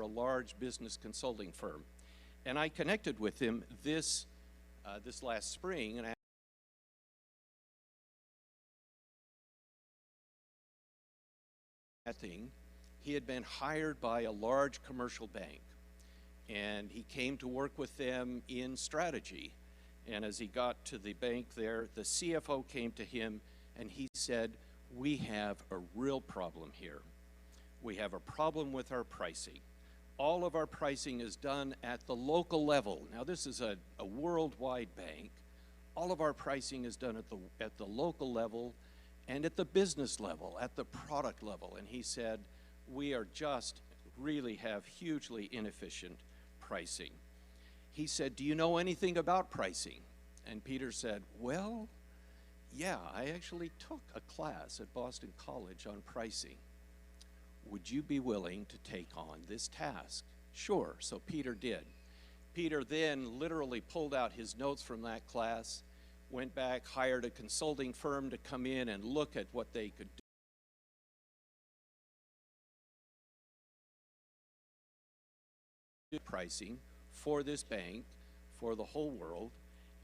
large business consulting firm. And I connected with him this last spring, and he had been hired by a large commercial bank, and he came to work with them in strategy. And as he got to the bank there, the CFO came to him and he said, we have a real problem here. We have a problem with our pricing. All of our pricing is done at the local level. Now this is a worldwide bank. All of our pricing is done at the local level and at the business level, at the product level. And he said, we are just really have hugely inefficient pricing. He said, do you know anything about pricing? And Peter said, well, yeah, I actually took a class at Boston College on pricing. Would you be willing to take on this task? Sure, so Peter did. Peter then literally pulled out his notes from that class, went back, hired a consulting firm to come in and look at what they could do. Pricing for this bank, for the whole world,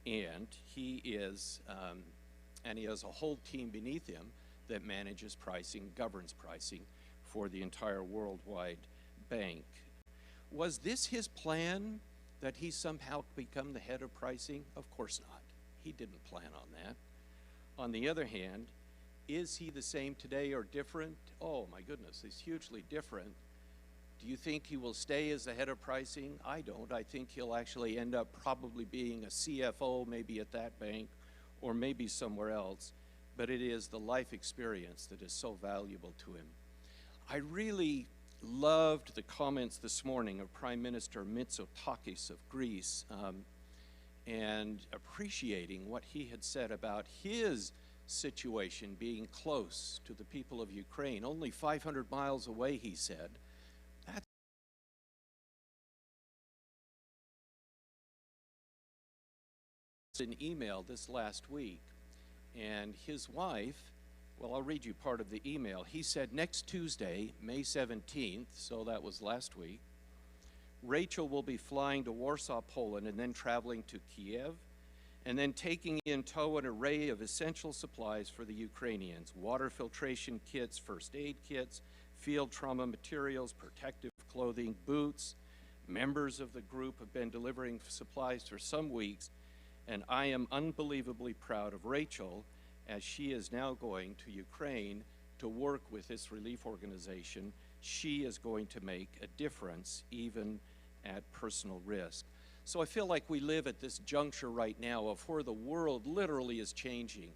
and he has a whole team beneath him that manages pricing, governs pricing for the entire worldwide bank. Was this his plan, that he somehow become the head of pricing? Of course not. He didn't plan on that. On the other hand, is he the same today or different? Oh my goodness, he's hugely different. Do you think he will stay as the head of pricing? I don't. I think he'll actually end up probably being a CFO, maybe at that bank, or maybe somewhere else. But it is the life experience that is so valuable to him. I really loved the comments this morning of Prime Minister Mitsotakis of Greece, and appreciating what he had said about his situation being close to the people of Ukraine. Only 500 miles away, he said. That's an email this last week, and his wife, well, I'll read you part of the email. He said, next Tuesday, May 17th, so that was last week, Rachel will be flying to Warsaw, Poland, and then traveling to Kiev, and then taking in tow an array of essential supplies for the Ukrainians: water filtration kits, first aid kits, field trauma materials, protective clothing, boots. Members of the group have been delivering supplies for some weeks, and I am unbelievably proud of Rachel, as she is now going to Ukraine to work with this relief organization. She is going to make a difference, even at personal risk. So I feel like we live at this juncture right now of where the world literally is changing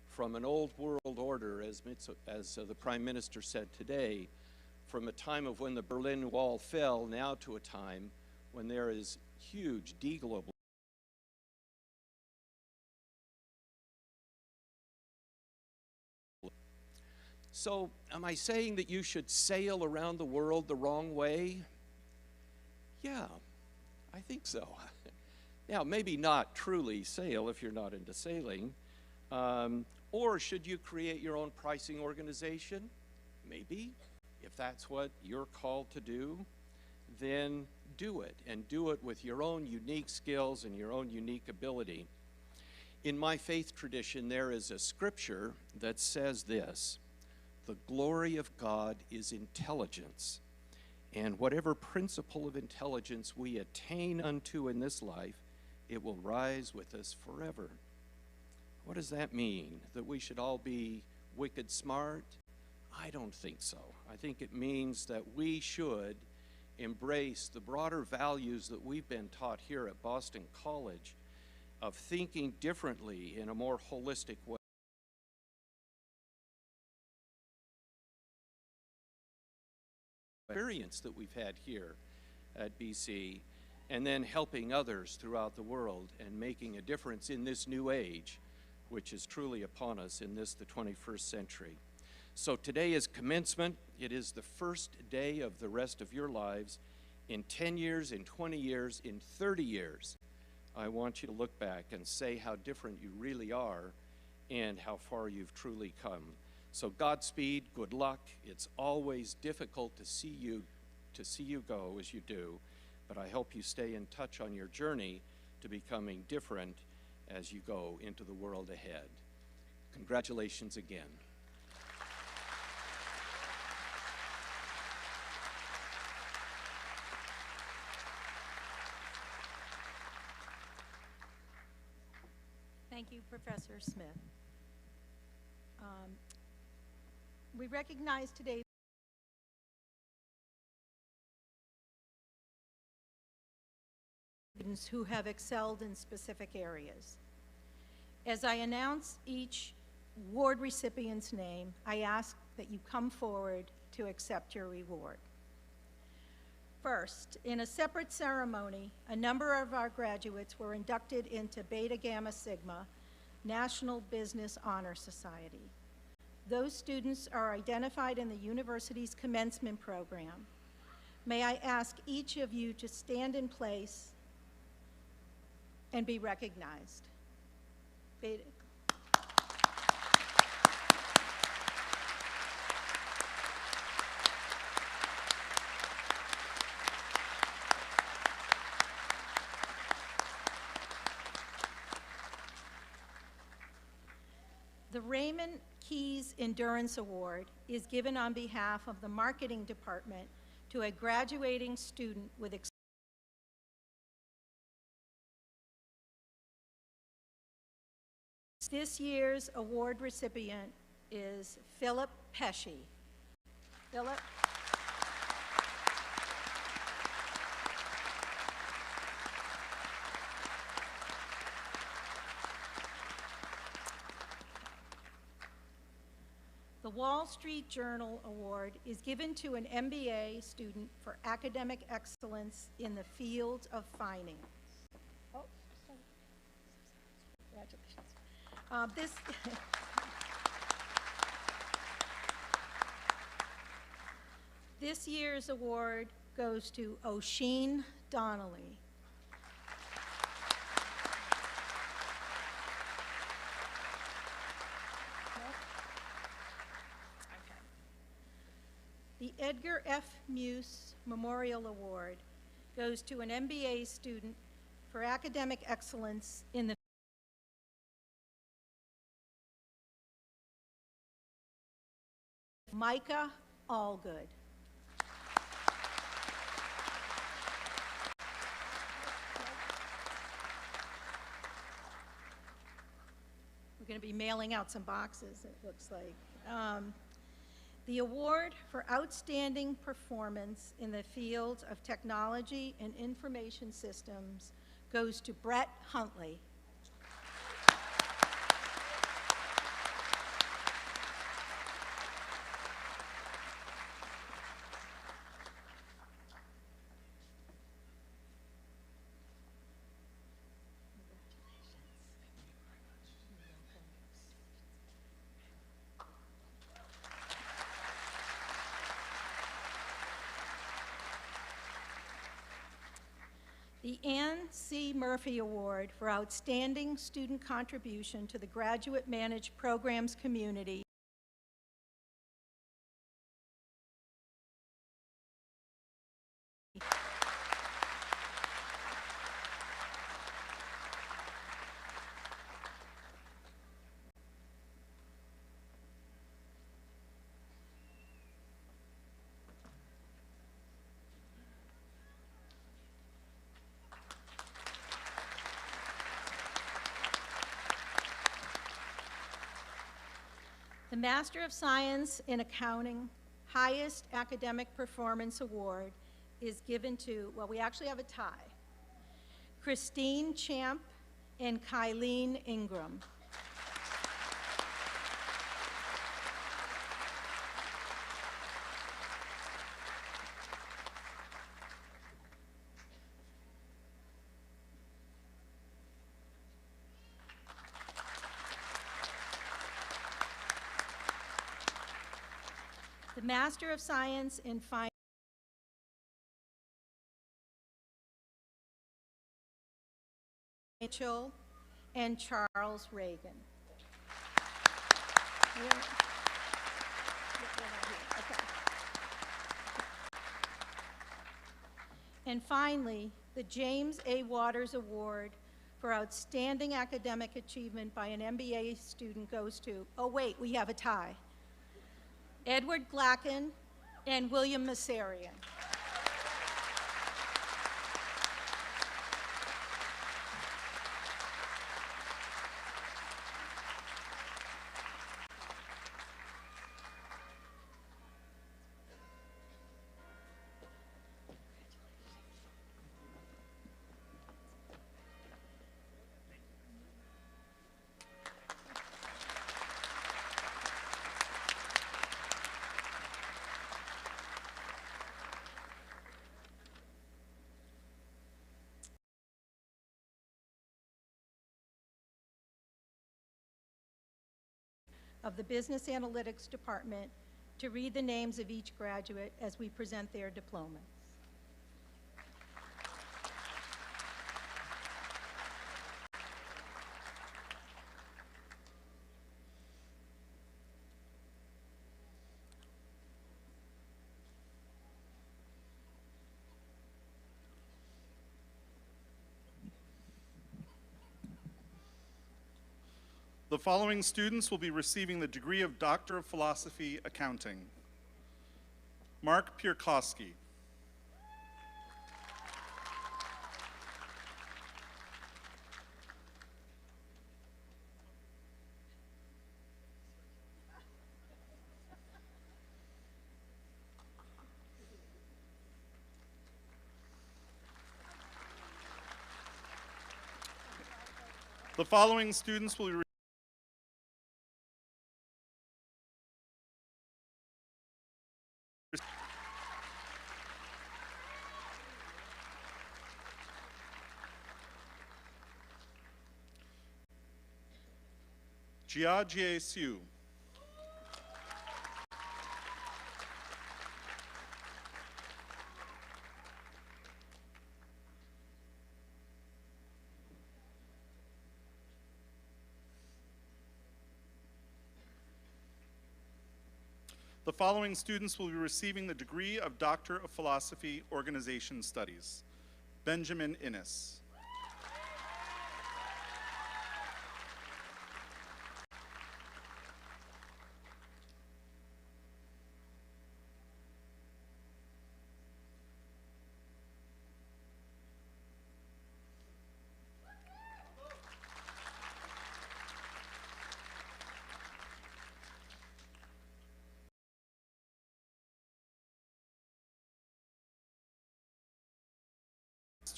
from an old world order, as the Prime Minister said today, from a time of when the Berlin Wall fell, now to a time when there is huge deglobalization. So, am I saying that you should sail around the world the wrong way? Yeah, I think so. Now, maybe not truly sail if you're not into sailing. Or should you create your own pricing organization? Maybe. If that's what you're called to do, then do it, and do it with your own unique skills and your own unique ability. In my faith tradition, there is a scripture that says this: the glory of God is intelligence, and whatever principle of intelligence we attain unto in this life, it will rise with us forever. What does that mean? That we should all be wicked smart? I don't think so. I think it means that we should embrace the broader values that we've been taught here at Boston College of thinking differently in a more holistic way. Experience that we've had here at BC, and then helping others throughout the world and making a difference in this new age, which is truly upon us in this, the 21st century. So today is commencement. It is the first day of the rest of your lives. In 10 years, in 20 years, in 30 years, I want you to look back and say how different you really are and how far you've truly come. So Godspeed, good luck. It's always difficult to see you go as you do, but I hope you stay in touch on your journey to becoming different as you go into the world ahead. Congratulations again. Thank you, Professor Smith. We recognize today students who have excelled in specific areas. As I announce each award recipient's name, I ask that you come forward to accept your reward. First, in a separate ceremony, a number of our graduates were inducted into Beta Gamma Sigma National Business Honor Society. Those students are identified in the university's commencement program. May I ask each of you to stand in place and be recognized. Beta. The Raymond Keys Endurance Award is given on behalf of the marketing department to a graduating student with This year's award recipient is Philip Pesci. Philip. The Wall Street Journal Award is given to an MBA student for academic excellence in the field of finance. Oh, sorry. Congratulations. This year's award goes to O'Sheen Donnelly. The Edgar F. Muse Memorial Award goes to an MBA student for academic excellence in the Micah Allgood. We're going to be mailing out some boxes, it looks like. The award for outstanding performance in the field of technology and information systems goes to Brett Huntley. The Ann C. Murphy Award for Outstanding Student Contribution to the Graduate Managed Programs Community The Master of Science in Accounting Highest Academic Performance Award is given to, well, we actually have a tie, Christine Champ and Kylene Ingram. The Master of Science in Mitchell and Charles Reagan. And finally, the James A. Waters Award for Outstanding Academic Achievement by an MBA student goes to, oh wait, we have a tie, Edward Glacken and William Massarian. Of the Business Analytics Department to read the names of each graduate as we present their diplomas. The following students will be receiving the degree of Doctor of Philosophy, Accounting. Mark Pierkowski. The following students will be Jiajie Siu. The following students will be receiving the degree of Doctor of Philosophy, Organization Studies. Benjamin Innes.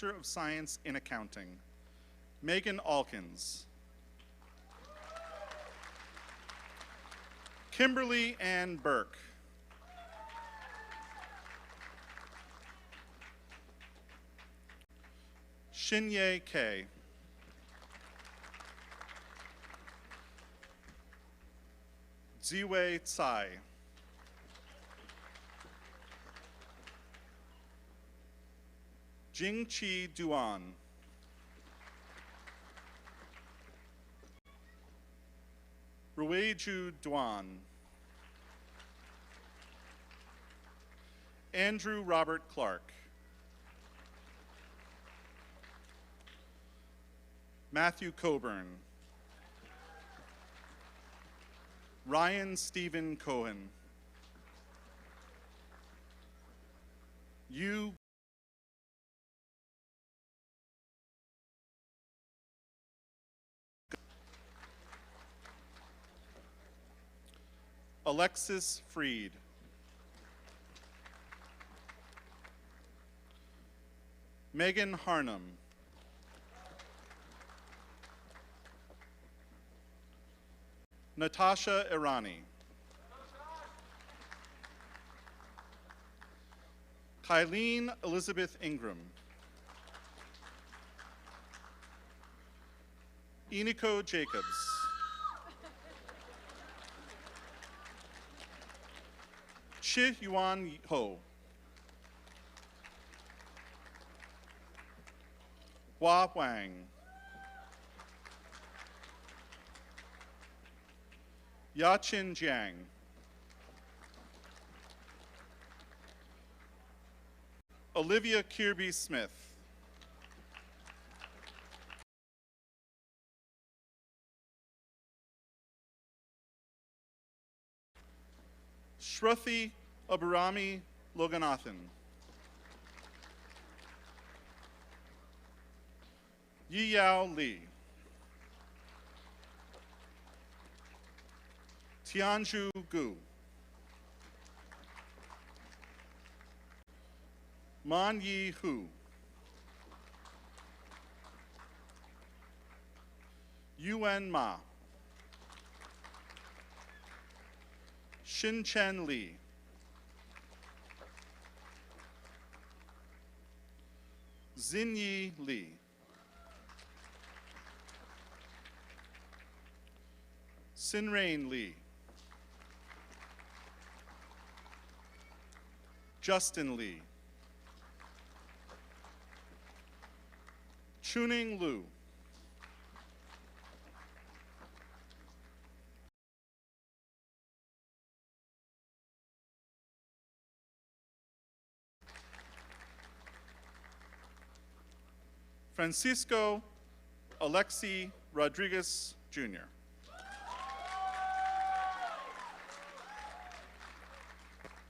Master of Science in Accounting. Megan Alkins. Kimberly Ann Burke. Shinye K. Ziwei Tsai. Jingqi Duan. Rueju Duan. Andrew Robert Clark. Matthew Coburn. Ryan Stephen Cohen. Yu Alexis Freed. Megan Harnum. Natasha Irani. Kylene Elizabeth Ingram. Eniko Jacobs. Chi Yuan Ho. Hua Wang. Yaqin Jiang. Olivia Kirby Smith. Shruti Abhirami Loganathan. Yiyao Li. Tianju Gu. Man Yi Hu. Yuan Ma. Xin Chen Li. Xinyi Li. Sinrain Li. Justin Li. Chuning Lu. Francisco Alexi Rodriguez, Jr.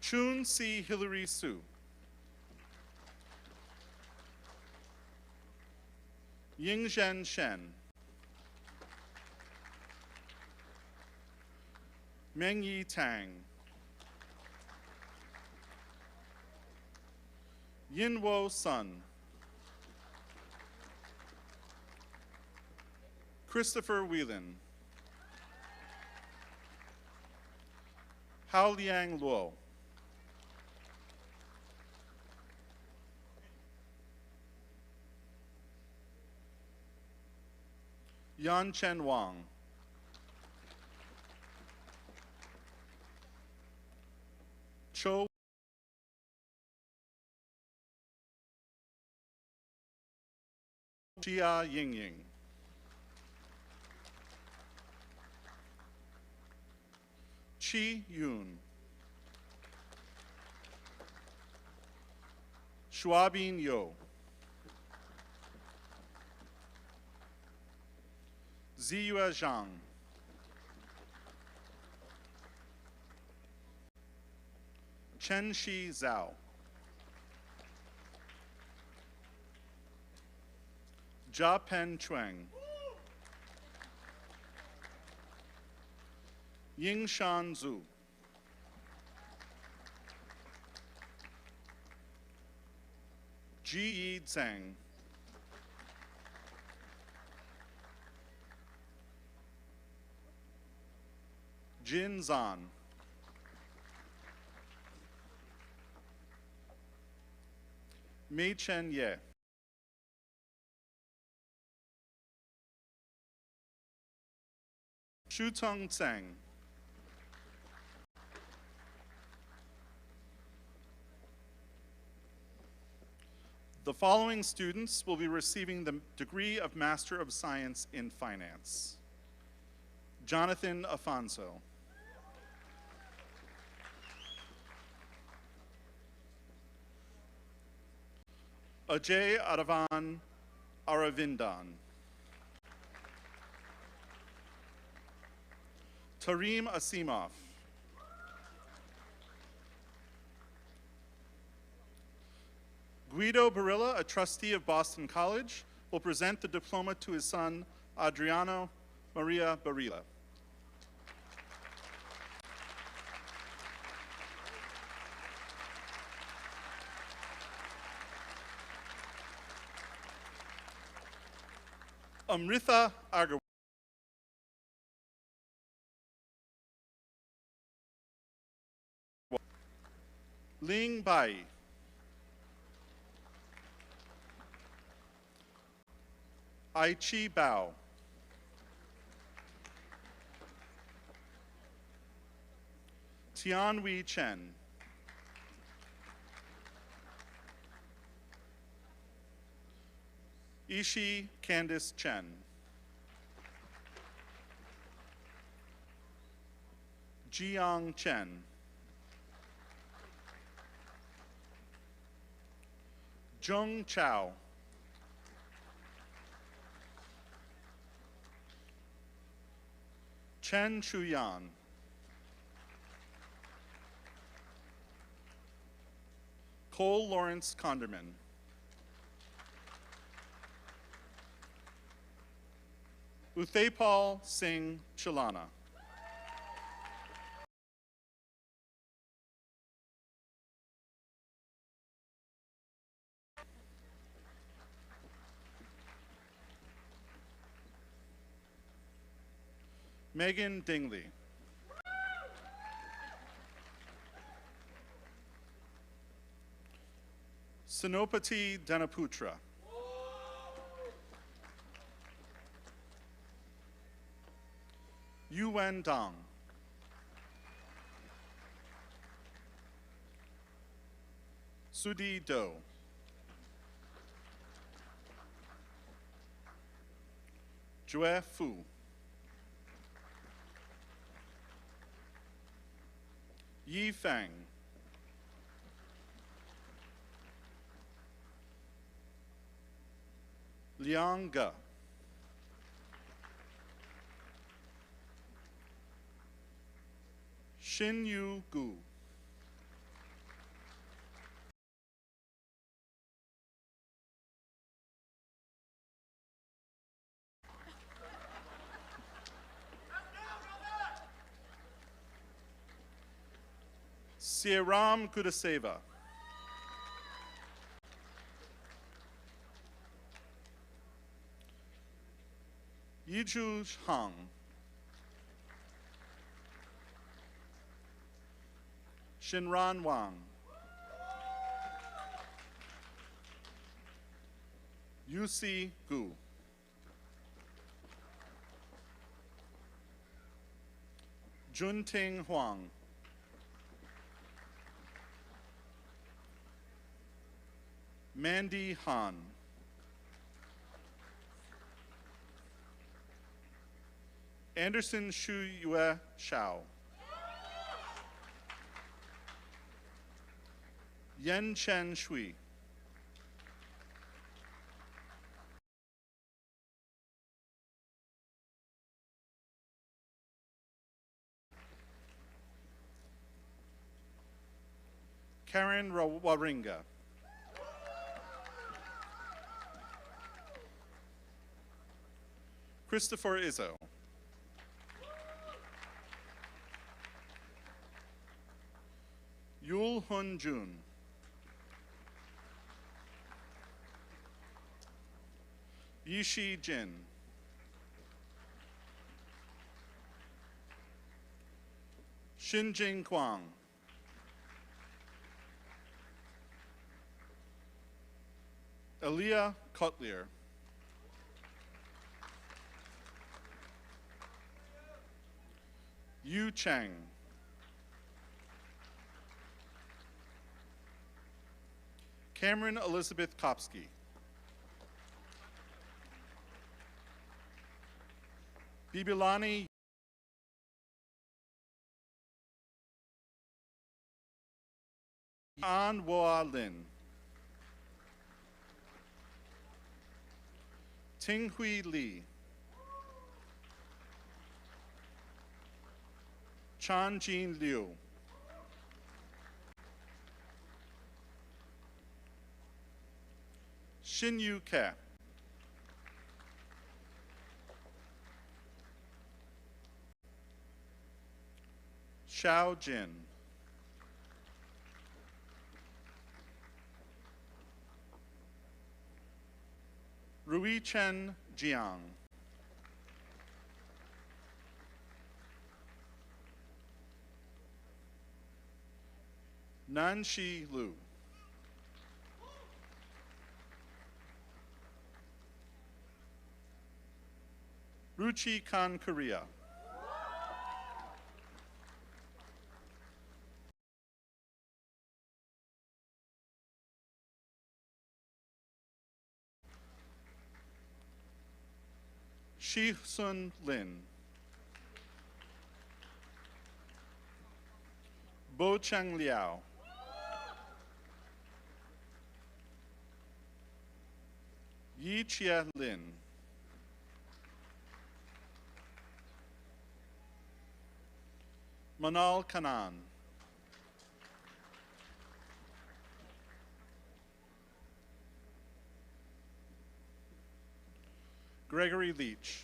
Chun C. Hillary Sue. Yingzhen Shen. Mengyi Tang. Yinwo Sun. Christopher Whelan. Hao Liang Luo. Yan Chen Wang. Cho Jia Yingying. Chi Yun. Shuabin Yo. Ziyue Zhang. Chen Shi Zhao. Jia Pen Chuang. Yingshan Zhu. Ji Yi Zhang. Jin Zan. Mei Chen Ye. Shutong Tseng. The following students will be receiving the degree of Master of Science in Finance. Jonathan Afonso. Ajay Aravan Aravindan. Tareem Asimov. Guido Barilla, a trustee of Boston College, will present the diploma to his son, Adriano Maria Barilla. Amritha Agarwal. Ling Bai. Aichi Bao. Tianhui Chen. Ishi Candice Chen. Jiang Chen. Zheng Chao. Chen Chuyan. Cole Lawrence Conderman. Uthapal Singh Chalana. Megan Dingley. Sinopati Danaputra. Yuan Dong. Sudi Do. Jue Fu. Yi Feng. Liang Ge. Xin Yu Gu. Sieram Kudaseva. Yiju Hang. Shinran Wang. Yusi Gu. Junting Huang. Mandy Han. Anderson Shu Yue Shao. Yen Chen Shui. Karen Waringa. Christopher Izzo. Yul Hun Jun. Yishi Jin. Xinjing Kwang. Elia Kotlier. Yu Cheng. Cameron Elizabeth Kopsky. Bibilani An Woa Lin. Ting Hui Li. Chan Jin Liu. Xin Yu Ke. Xiao Jin. Rui Chen Jiang. Nanxi Lu. Ruchi Khan Korea. Shi Sun Lin. Bo Cheng Liao. Yi Chia Lin. Manal Kanan. Gregory Leach.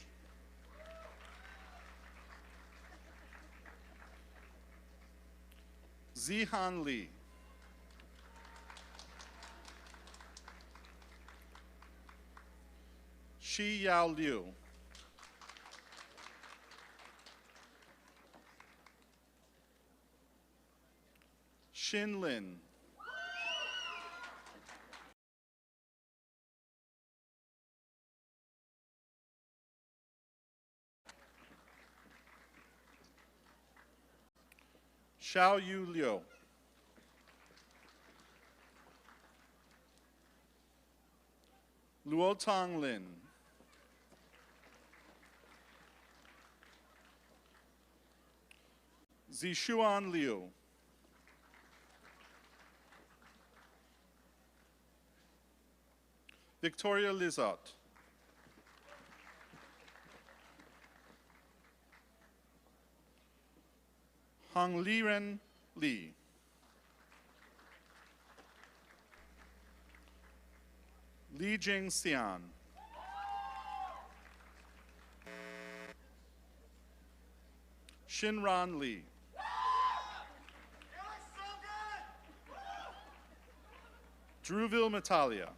Zihan Lee. Shi Yao Liu. Xin Lin. Xiao Yu Liu. Luotong Lin. Zishuan Liu. Victoria Lizot. Hong Liren Li. Li Jing Xian. Shinran Li. Drewville Metalia.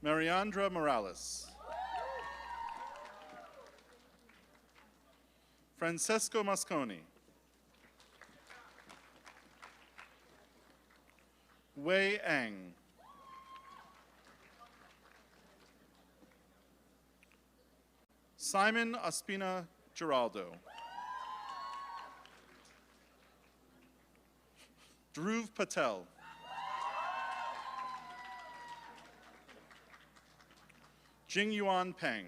Mariandra Morales. Francesco Mosconi. Wei Ang. Simon Ospina Giraldo. Dhruv Patel. Jingyuan Peng.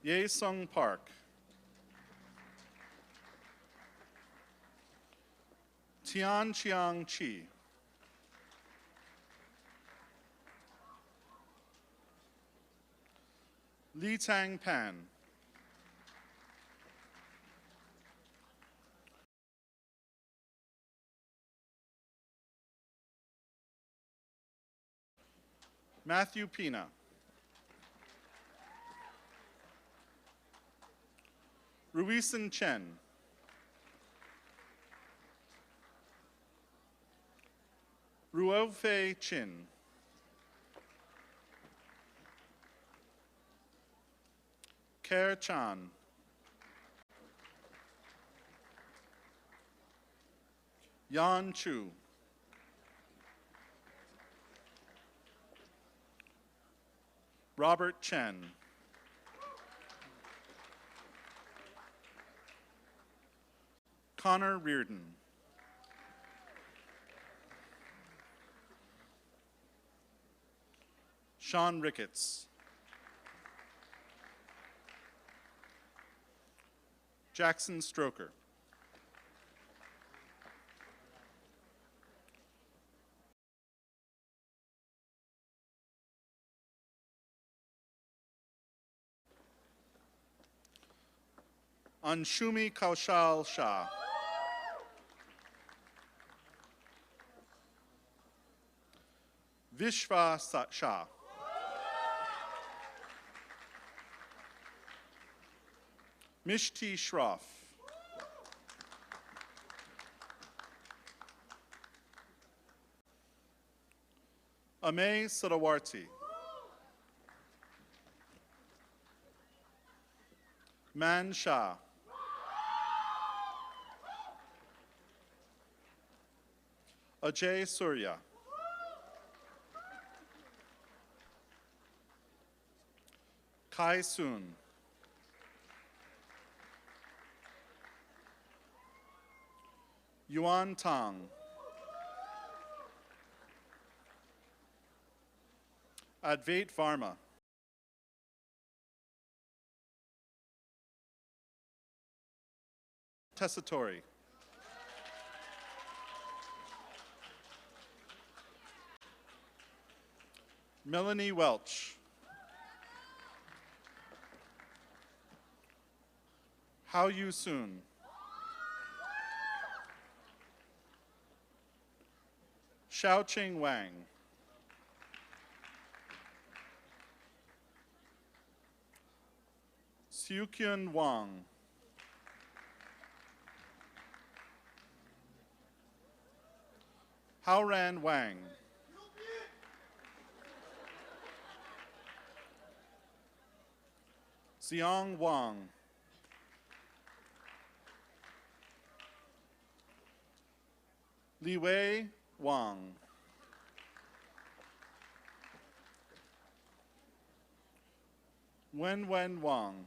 Ye Sung Park. Tian Chiang Chi. Li Tang Pan. Matthew Pina. Ruisin Chen. Ruofei Chin. Ker Chan. Yan Chu. Robert Chen. Connor Reardon. Sean Ricketts. Jackson Stroker. Anshumi Kaushal Shah. Vishva Shah. Mishti Shroff. Amey Sadawarti. Man Shah. Ajay Surya. Kai Soon. Yuan Tang. Advait Varma. Tessatori. Melanie Welch. How You Soon. Xiaoqing Wang. Xiuqian Wang. Haoran Wang. Xiang Wang. Liwei Wang. Wen Wang.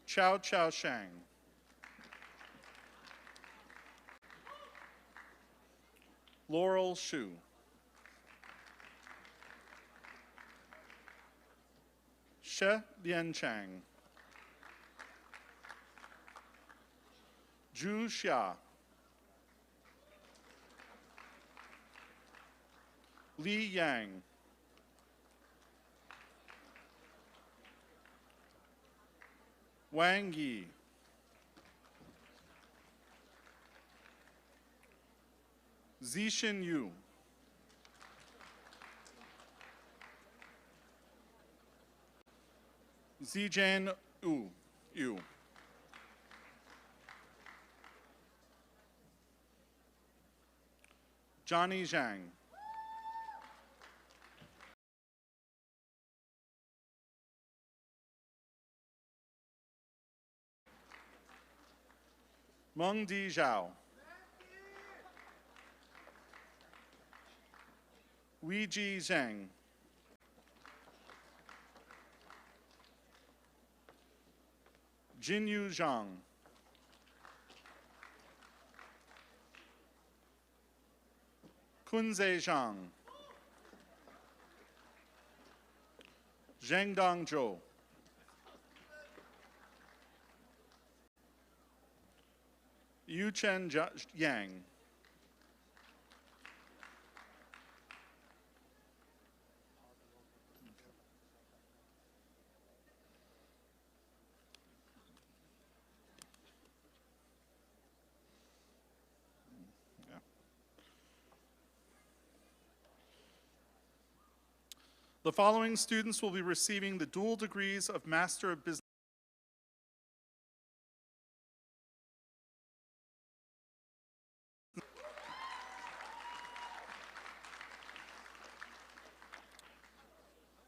Chao Chao Shang. Laurel Shu. She Lianchang. Zhu Xia. Li Yang. Wang Yi. Zixin Yu. Zijian Yu. Johnny Zhang. Mengdi Zhao. Weiji Zhang. Jinyu Zhang. Kunze Zhang. Zhengdong Zhou. Yuchen Yang. The following students will be receiving the dual degrees of Master of Business.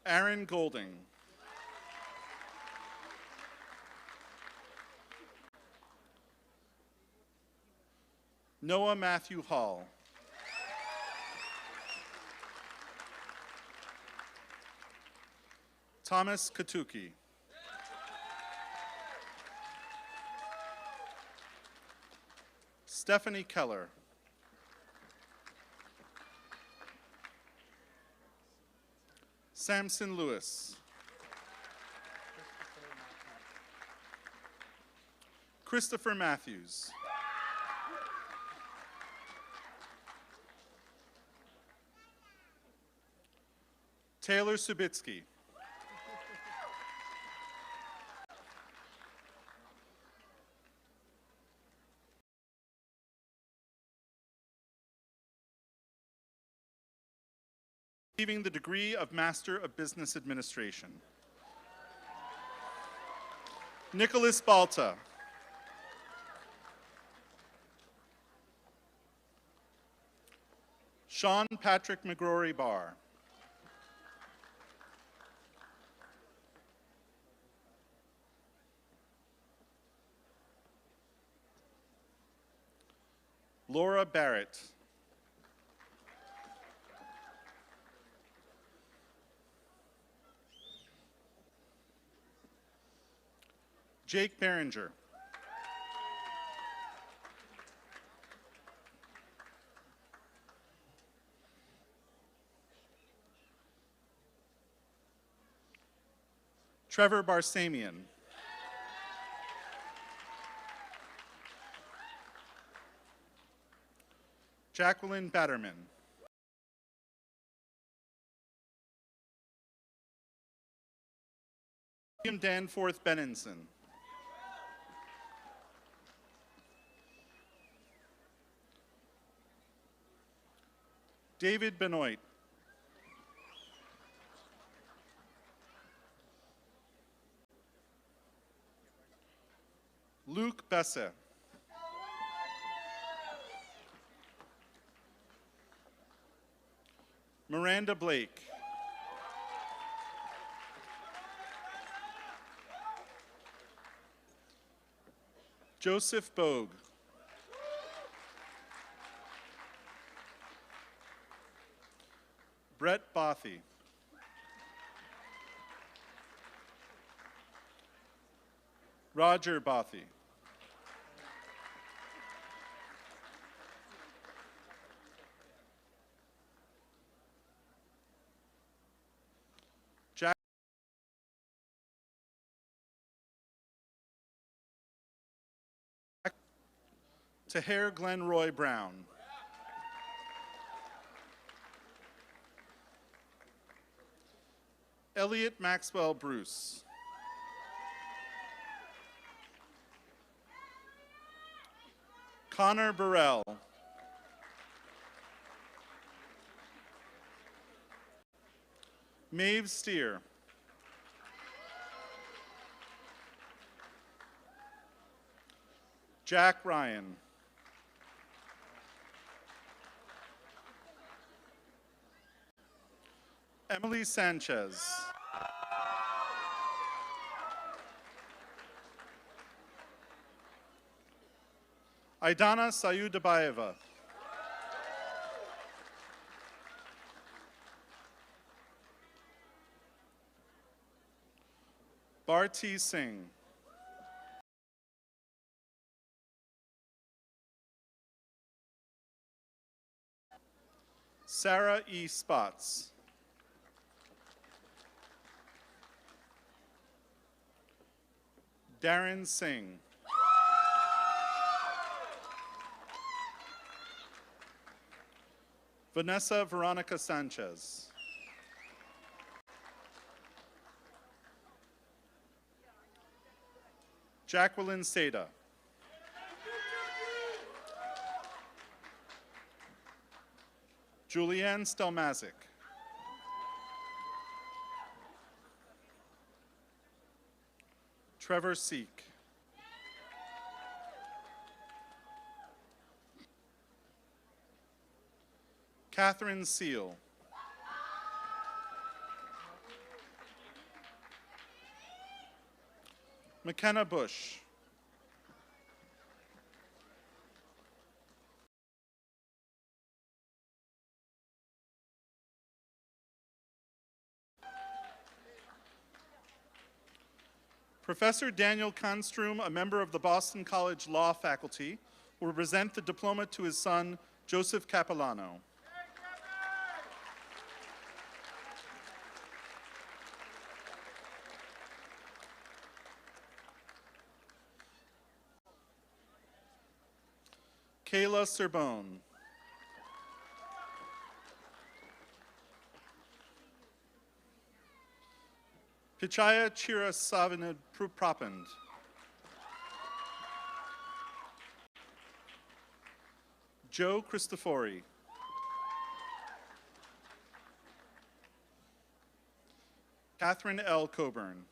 Aaron Golding. Noah Matthew Hall. Thomas Katuki. Stephanie Keller. Samson Lewis. Christopher Matthews. Taylor Subitsky. Receiving the degree of Master of Business Administration. Nicholas Balta. Sean Patrick McGrory Barr. Laura Barrett. Jake Behringer. Trevor Barsamian. Jacqueline Batterman. William Danforth Benenson. David Benoit. Luke Bessa. Miranda Blake. Joseph Bogue. Brett Bothy. Roger Bothy. Jack Taher Glenroy Brown. Elliot Maxwell Bruce. Connor Burrell. Maeve Steer. Jack Ryan. Emily Sanchez. Aidana Sayudabayeva. Bharti Singh. Sarah E. Spots. Darren Singh. Vanessa Veronica Sanchez. Jacqueline Seda. Julianne Stelmazik. Trevor Seek. Catherine Seal. McKenna Bush. Professor Daniel Kanstrom, a member of the Boston College Law faculty, will present the diploma to his son, Joseph Capilano. Kayla Serbone. Pichaya Chira Savinad Propand. Joe Cristofori. Catherine L. Coburn.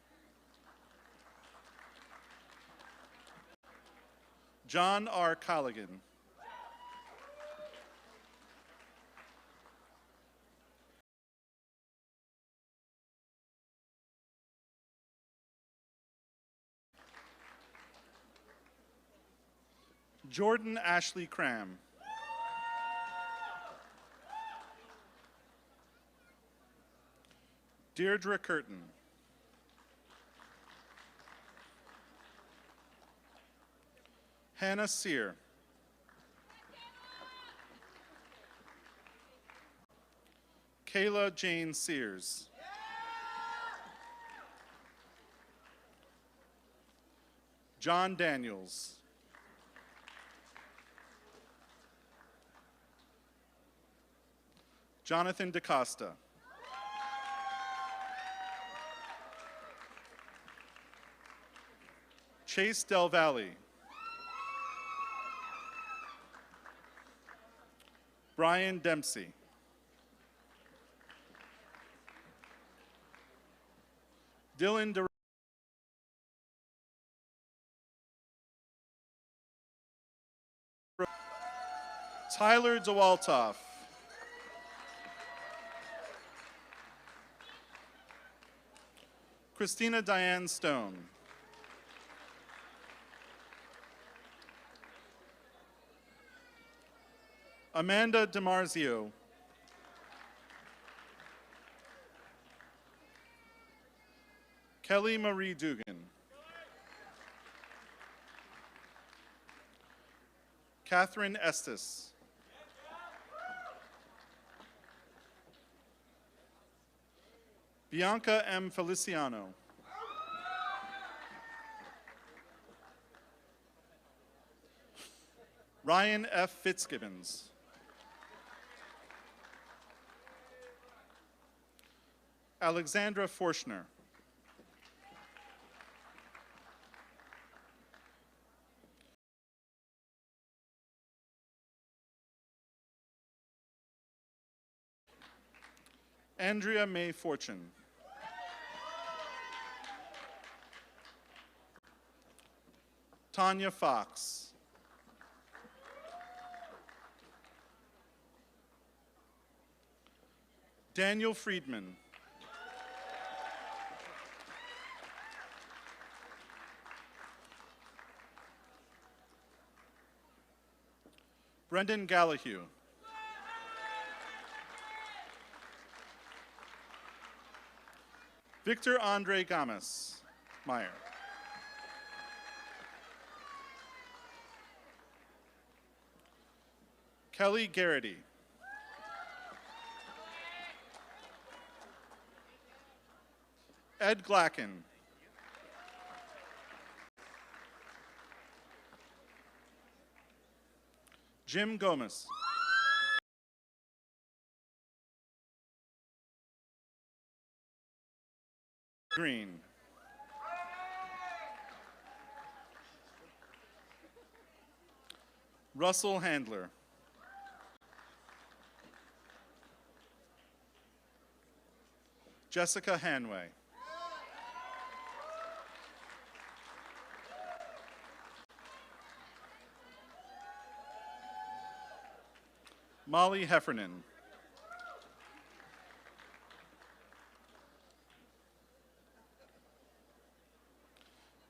John R. Colligan. Jordan Ashley Cram. Deirdre Curtin. Hannah Sear. Kayla Jane Sears. John Daniels. Jonathan DaCosta. Chase Del Valle. Brian Dempsey. Dylan De Tyler DeWaltoff. Christina Diane Stone. Amanda DiMarzio. Kelly Marie Dugan. Catherine Estes. Bianca M. Feliciano. Ryan F. Fitzgibbons. Alexandra Forschner. Andrea May Fortune. Tanya Fox. Daniel Friedman. Brendan Gallahue. Victor Andre Gamas Meyer. Kelly Garrity. Ed Glacken. Jim Gomez. Green. Russell Handler. Jessica Hanway. Molly Heffernan.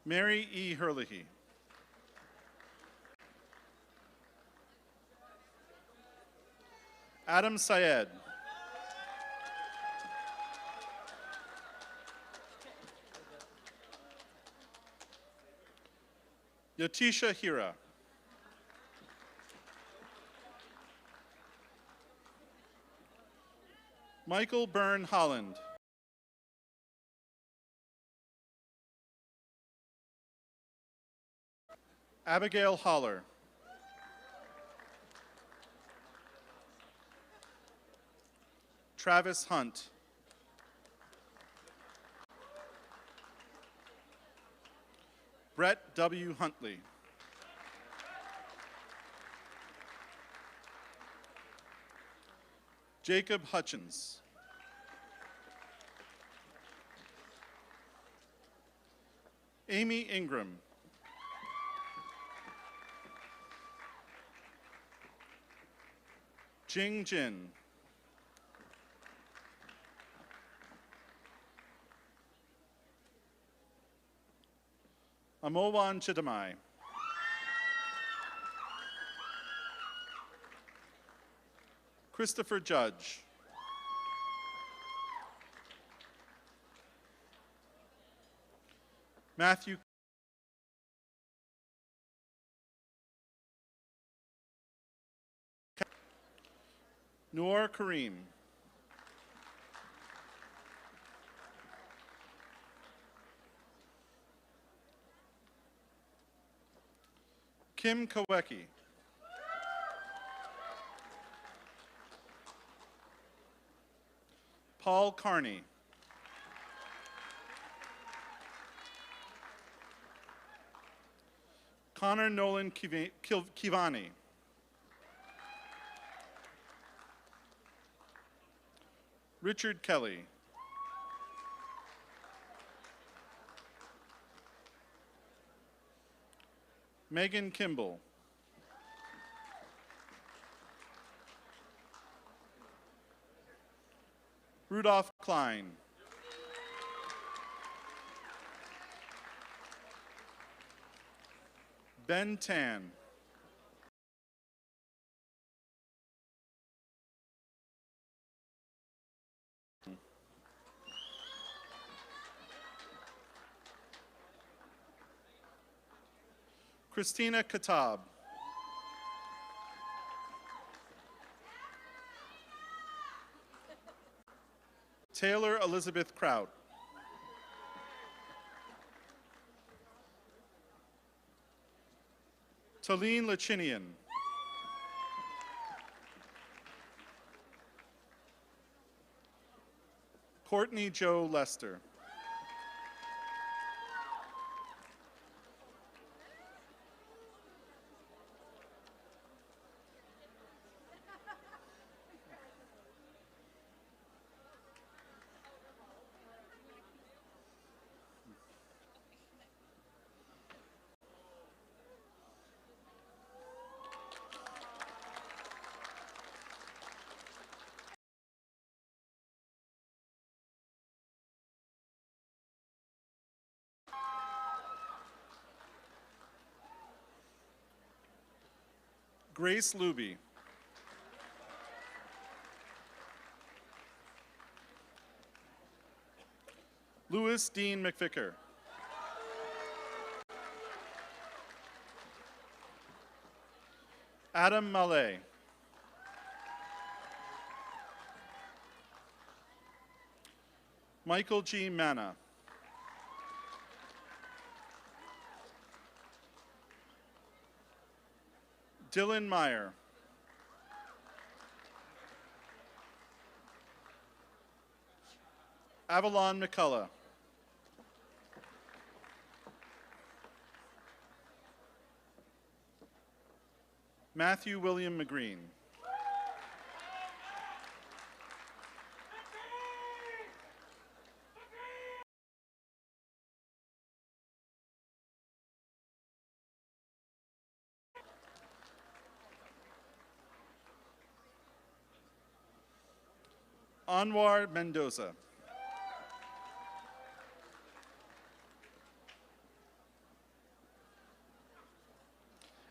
Mary E. Herlihy. Adam Syed. Yatisha Hira. Michael Byrne Holland. Abigail Holler. Travis Hunt. Brett W. Huntley. Jacob Hutchins. Amy Ingram. Jing Jin. Amowan Chidamai. Christopher Judge. Matthew Noor Kareem. Kim Kawecki. Paul Carney. Connor Nolan Kivani. Richard Kelly. Megan Kimball. Rudolph Klein. Ben Tan. Christina Katab. Taylor Elizabeth Kraut. Talene Lachinian. Courtney Joe Lester. Grace Luby. Louis Dean McVicker. Adam Malay. Michael G. Manna. Dylan Meyer. Avalon McCullough. Matthew William McGreen. Anwar Mendoza.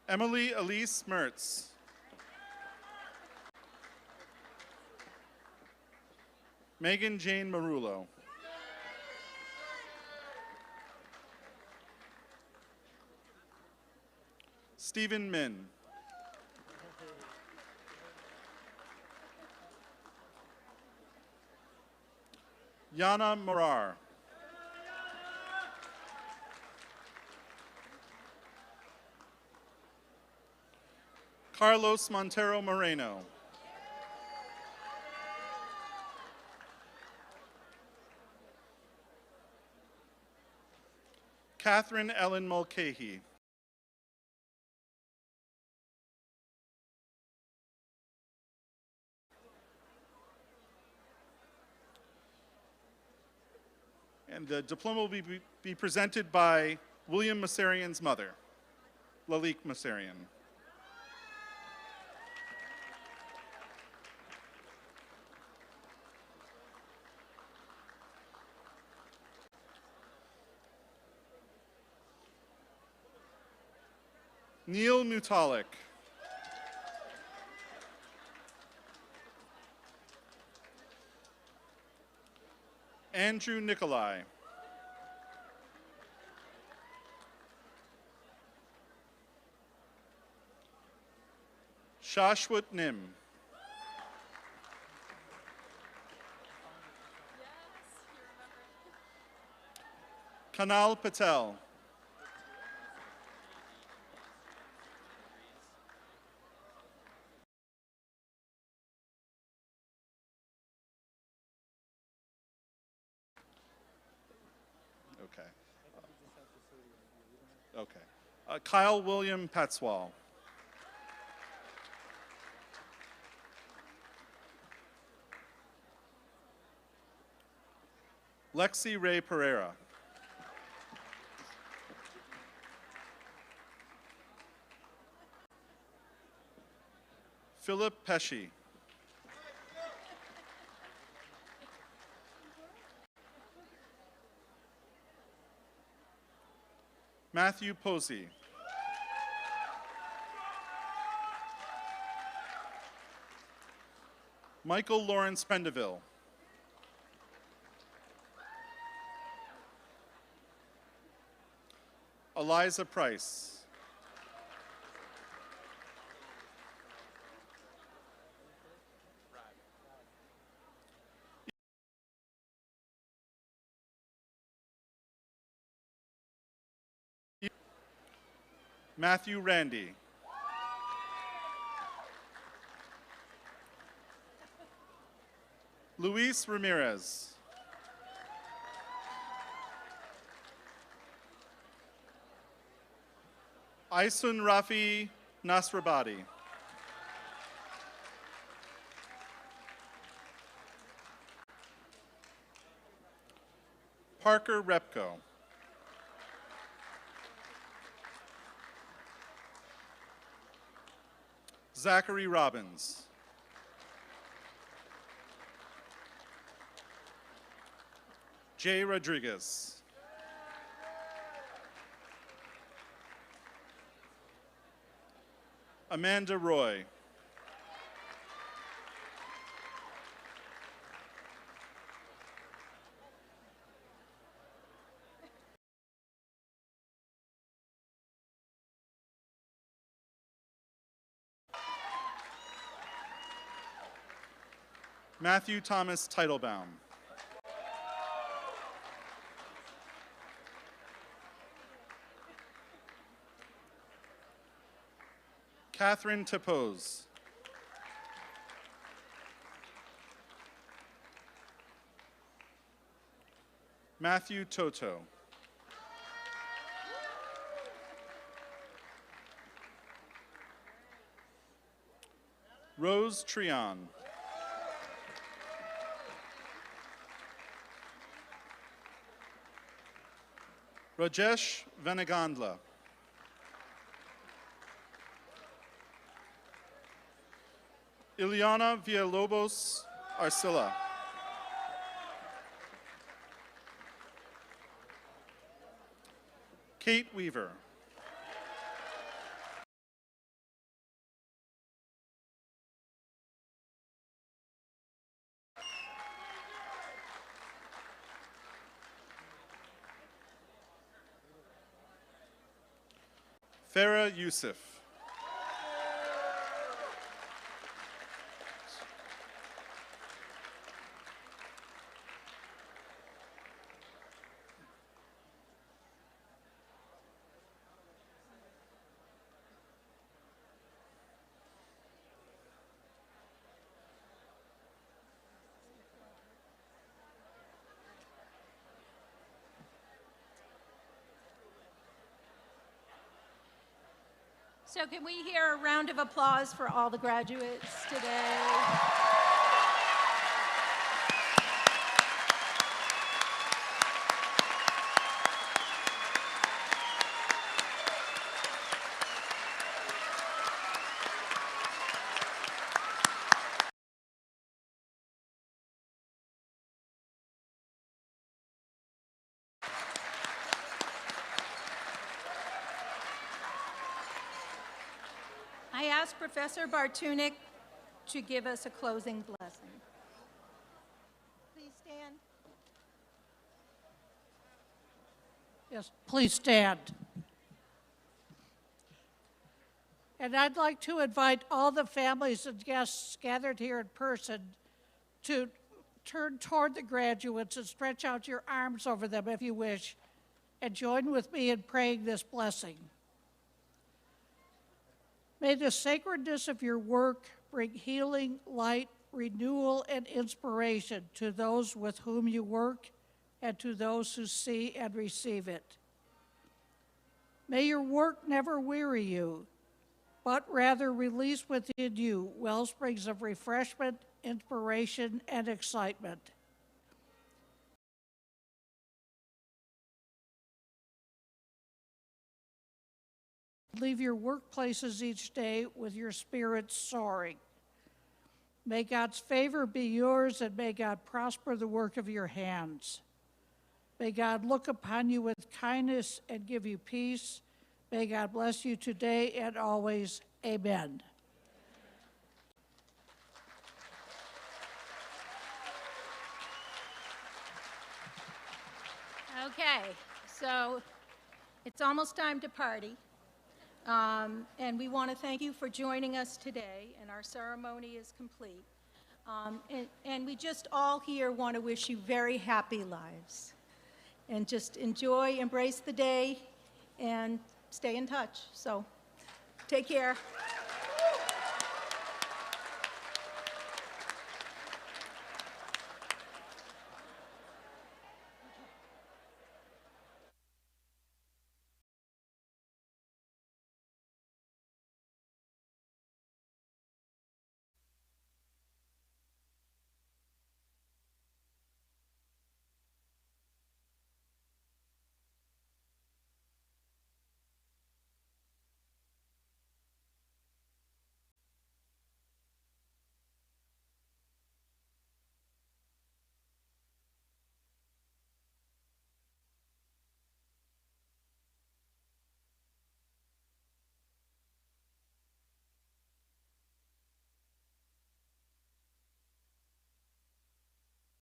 Emily Elise Mertz. Megan Jane Marullo. Stephen Min. Yana Morar. Carlos Montero Moreno. Catherine Ellen Mulcahy. And the diploma will be presented by William Massarian's mother, Lalik Massarian. Neil Mutalik. Andrew Nikolai. Shashwat Nim. Kanal Patel. Okay. Kyle William Patswall. Lexi Ray Pereira. Philip Pesci. Matthew Posey. Michael Lawrence Pendeville. Eliza Price. Matthew Randy. Luis Ramirez. Aisun Rafi Nasrabadi. Parker Repko. Zachary Robbins. Jay Rodriguez. Amanda Roy. Matthew Thomas Teitelbaum. Catherine Tipose. Matthew Toto. Rose Trion. Rajesh Venagandla. Ileana Villalobos Arcila. Kate Weaver. Farah Youssef. So can we hear a round of applause for all the graduates today? I ask Professor Bartunek to give us a closing blessing. Please stand. Yes, please stand. And I'd like to invite all the families and guests gathered here in person to turn toward the graduates and stretch out your arms over them if you wish, and join with me in praying this blessing. May the sacredness of your work bring healing, light, renewal, and inspiration to those with whom you work and to those who see and receive it. May your work never weary you, but rather release within you wellsprings of refreshment, inspiration, and excitement. Leave your workplaces each day with your spirits soaring. May God's favor be yours, and may God prosper the work of your hands. May God look upon you with kindness and give you peace. May God bless you today and always. Amen. Okay, so it's almost time to party. And we want to thank you for joining us today, and our ceremony is complete. And we just all here want to wish you very happy lives. And just enjoy, embrace the day, and stay in touch. So take care.